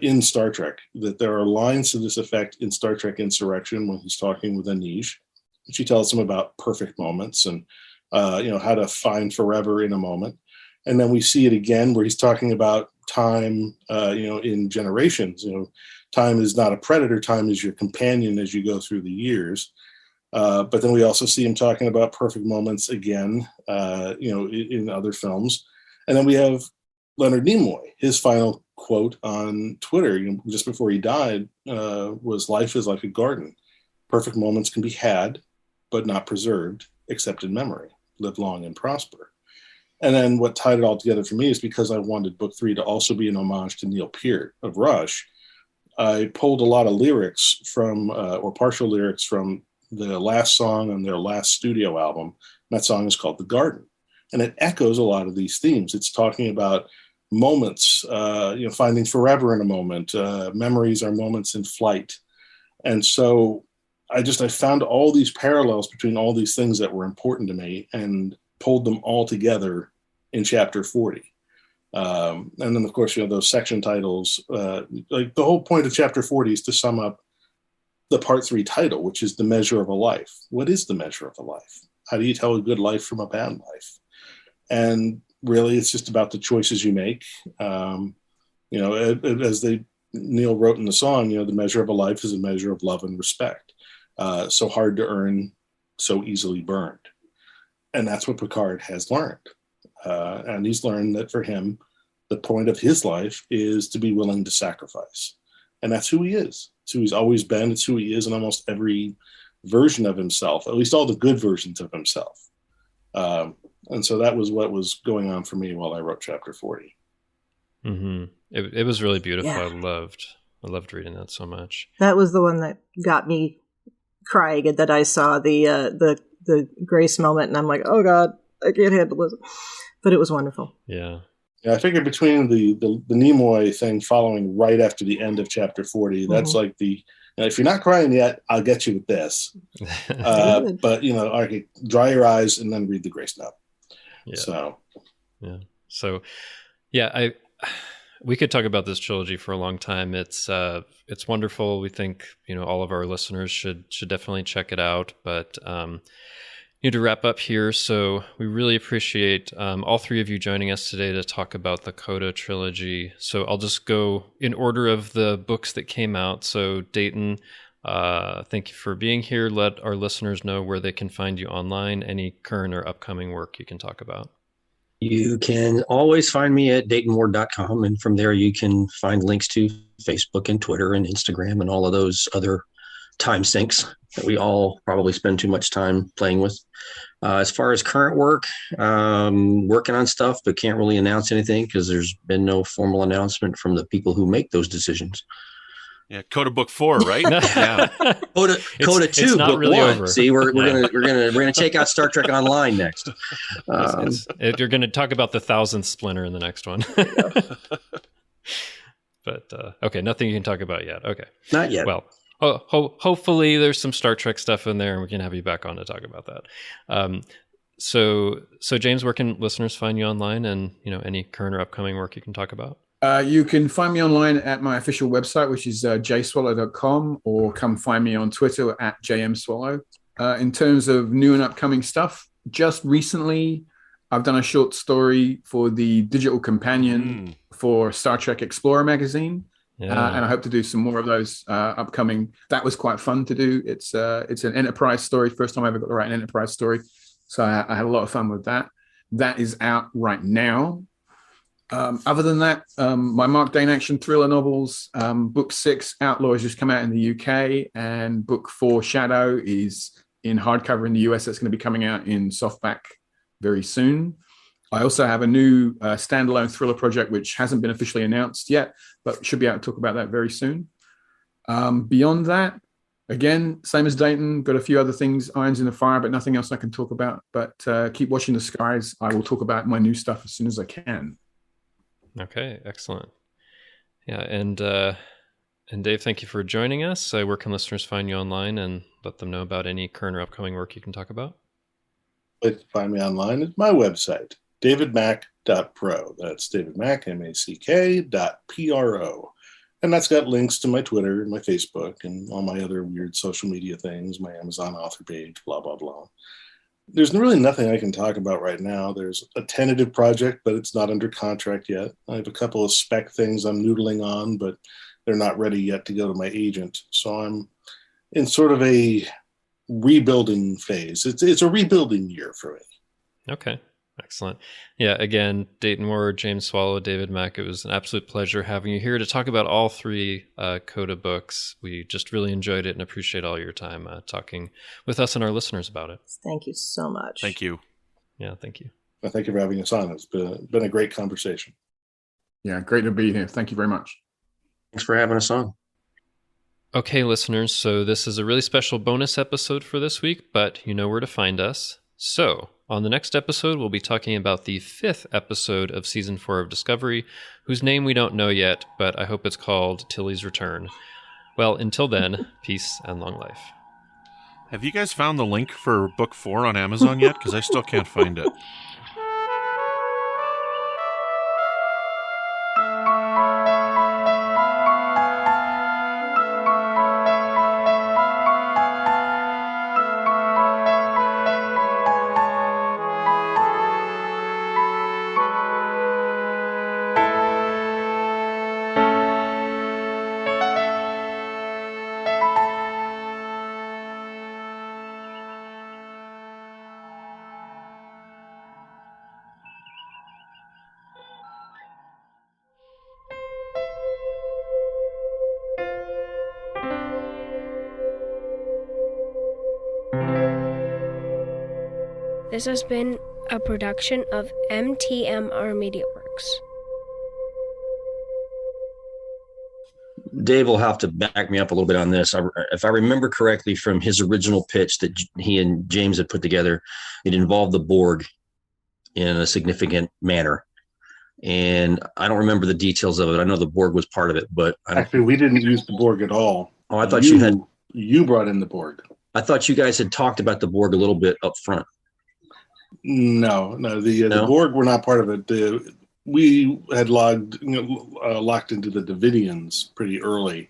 in Star Trek, that there are lines to this effect in Star Trek Insurrection when he's talking with Anish. She tells him about perfect moments and, how to find forever in a moment. And then we see it again where he's talking about time, in generations. Time is not a predator. Time is your companion as you go through the years. But then we also see him talking about perfect moments again, in other films. And then we have Leonard Nimoy. His final quote on Twitter, just before he died, was, "Life is like a garden. Perfect moments can be had, but not preserved, except in memory. Live long and prosper." And then what tied it all together for me is because I wanted book 3 to also be an homage to Neil Peart of Rush. I pulled a lot of lyrics from, or partial lyrics from, the last song on their last studio album. That song is called "The Garden," and it echoes a lot of these themes. It's talking about moments, finding forever in a moment. Memories are moments in flight. And so I found all these parallels between all these things that were important to me and pulled them all together in chapter 40. And then, of course, those section titles, like the whole point of chapter 40 is to sum up the part 3 title, which is The Measure of a Life. What is the measure of a life? How do you tell a good life from a bad life? And really, it's just about the choices you make. As Neil wrote in the song, the measure of a life is a measure of love and respect. So hard to earn, so easily burned. And that's what Picard has learned. And he's learned that for him, the point of his life is to be willing to sacrifice. And that's who he is. It's who he's always been. It's who he is in almost every version of himself, at least all the good versions of himself. And so that was what was going on for me while I wrote chapter 40. Mm-hmm. It was really beautiful. Yeah. I loved reading that so much. That was the one that got me crying, and that I saw the Grace moment, and I'm like, oh God, I can't handle this. But it was wonderful. Yeah. Yeah, I figured between the Nimoy thing following right after the end of chapter 40, that's like if you're not crying yet, I'll get you with this. But, okay, dry your eyes and then read the Grace note. Yeah. So, we could talk about this trilogy for a long time. It's wonderful. We think, all of our listeners should definitely check it out. But, to wrap up here, so we really appreciate all three of you joining us today to talk about the Coda Trilogy. So I'll just go in order of the books that came out. So Dayton, thank you for being here. Let our listeners know where they can find you online, any current or upcoming work you can talk about. You can always find me at daytonward.com, and from there you can find links to Facebook and Twitter and Instagram and all of those other time sinks that we all probably spend too much time playing with. As far as current work, working on stuff, but can't really announce anything because there's been no formal announcement from the people who make those decisions. Yeah, Coda Book 4, right? Yeah. Coda 2, not Book really 1. over. See, we're gonna check out Star Trek Online next. You're going to talk about the 1,000th splinter in the next one. But okay, nothing you can talk about yet. Okay, not yet. Well. Hopefully there's some Star Trek stuff in there and we can have you back on to talk about that. So James, where can listeners find you online, and any current or upcoming work you can talk about? You can find me online at my official website, which is jswallow.com, or come find me on Twitter at jmswallow. In terms of new and upcoming stuff, just recently I've done a short story for the digital companion for Star Trek Explorer magazine. Yeah. And I hope to do some more of those upcoming. That was quite fun to do. It's an Enterprise story. First time I ever got to write an Enterprise story. So I had a lot of fun with that. That is out right now. Other than that, my Mark Dane action thriller novels, book 6, Outlaw, has just come out in the UK, and book 4, Shadow, is in hardcover in the US. That's going to be coming out in softback very soon. I also have a new standalone thriller project, which hasn't been officially announced yet, but should be able to talk about that very soon. Beyond that, again, same as Dayton, got a few other things, irons in the fire, but nothing else I can talk about. But keep watching the skies. I will talk about my new stuff as soon as I can. Okay, excellent. Yeah, and Dave, thank you for joining us. Where can listeners find you online, and let them know about any current or upcoming work you can talk about? You can find me online at my website, davidmack.pro. That's davidmack, MACK.PRO. And that's got links to my Twitter and my Facebook and all my other weird social media things, my Amazon author page, blah, blah, blah. There's really nothing I can talk about right now. There's a tentative project, but it's not under contract yet. I have a couple of spec things I'm noodling on, but they're not ready yet to go to my agent. So I'm in sort of a rebuilding phase. It's a rebuilding year for me. Okay. Excellent. Yeah, again, Dayton Ward, James Swallow, David Mack, it was an absolute pleasure having you here to talk about all three Coda books. We just really enjoyed it and appreciate all your time talking with us and our listeners about it. Thank you so much. Thank you. Yeah, thank you. Well, thank you for having us on. It's been a great conversation. Yeah, great to be here. Thank you very much. Thanks for having us on. Okay, listeners, so this is a really special bonus episode for this week, but you know where to find us. So, on the next episode, we'll be talking about the 5th episode of Season 4 of Discovery, whose name we don't know yet, but I hope it's called Tilly's Return. Well, until then, peace and long life. Have you guys found the link for book 4 on Amazon yet? Because I still can't find it. This has been a production of MTMR Media Works. Dave will have to back me up a little bit on this. If I remember correctly from his original pitch that he and James had put together, it involved the Borg in a significant manner. And I don't remember the details of it. I know the Borg was part of it, but Actually, we didn't use the Borg at all. Oh, I thought you brought in the Borg. I thought you guys had talked about the Borg a little bit up front. No. The Borg were not part of it. We had locked into the Davidians pretty early.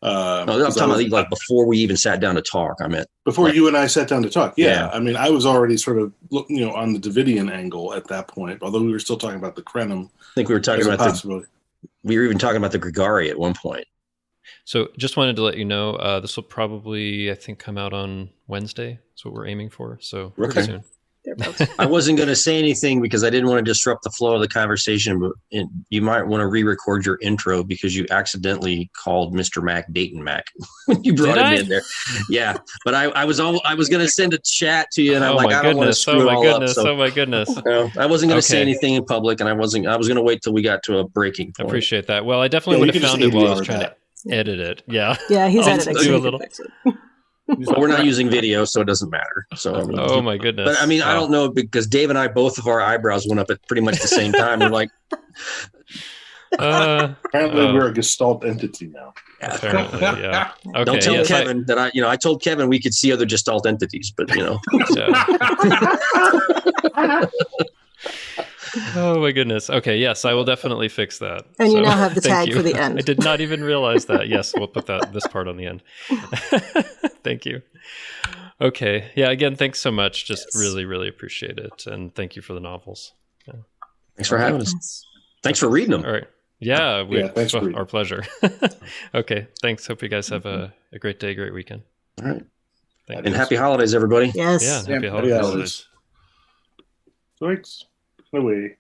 No, I'm talking about like before we even sat down to talk. I meant before you and I sat down to talk. Yeah. Yeah. I mean, I was already sort of on the Davidian angle at that point, although we were still talking about the Krenim. I think we were talking about we were even talking about the Grigari at one point. So just wanted to let you know, this will probably, I think, come out on Wednesday. That's what we're aiming for. So pretty soon. I wasn't going to say anything because I didn't want to disrupt the flow of the conversation, but you might want to re-record your intro because you accidentally called Mr. Mack Dayton Mack when you brought him in there. Yeah, but I was going to send a chat to you, and I'm like, I don't want to screw it all up. Oh my goodness! I wasn't going to say anything in public, and I was going to wait till we got to a breaking point. I appreciate that. Well, I definitely would have found it while I was trying to edit it. Yeah, he's editing. Do a little. Well, we're not using video, so it doesn't matter. So, I mean, oh my goodness! But I mean, I don't know because Dave and I, both of our eyebrows went up at pretty much the same time. We're like, apparently we're a Gestalt entity now. Apparently, yeah. Okay, don't tell Kevin that I told Kevin we could see other Gestalt entities, but Oh my goodness. Okay, yes, I will definitely fix that. And you now have the tag for the end. I did not even realize that. Yes, we'll put this part on the end. Thank you. Okay. Yeah, again, thanks so much. Just really, really appreciate it. And thank you for the novels. Yeah. Thanks for having us. Thanks for reading them. All right. Yeah, thanks for our pleasure. Okay, thanks. Hope you guys have a great day, great weekend. All right. And happy holidays, everybody. Yes. Yeah, happy holidays. Thanks. Away.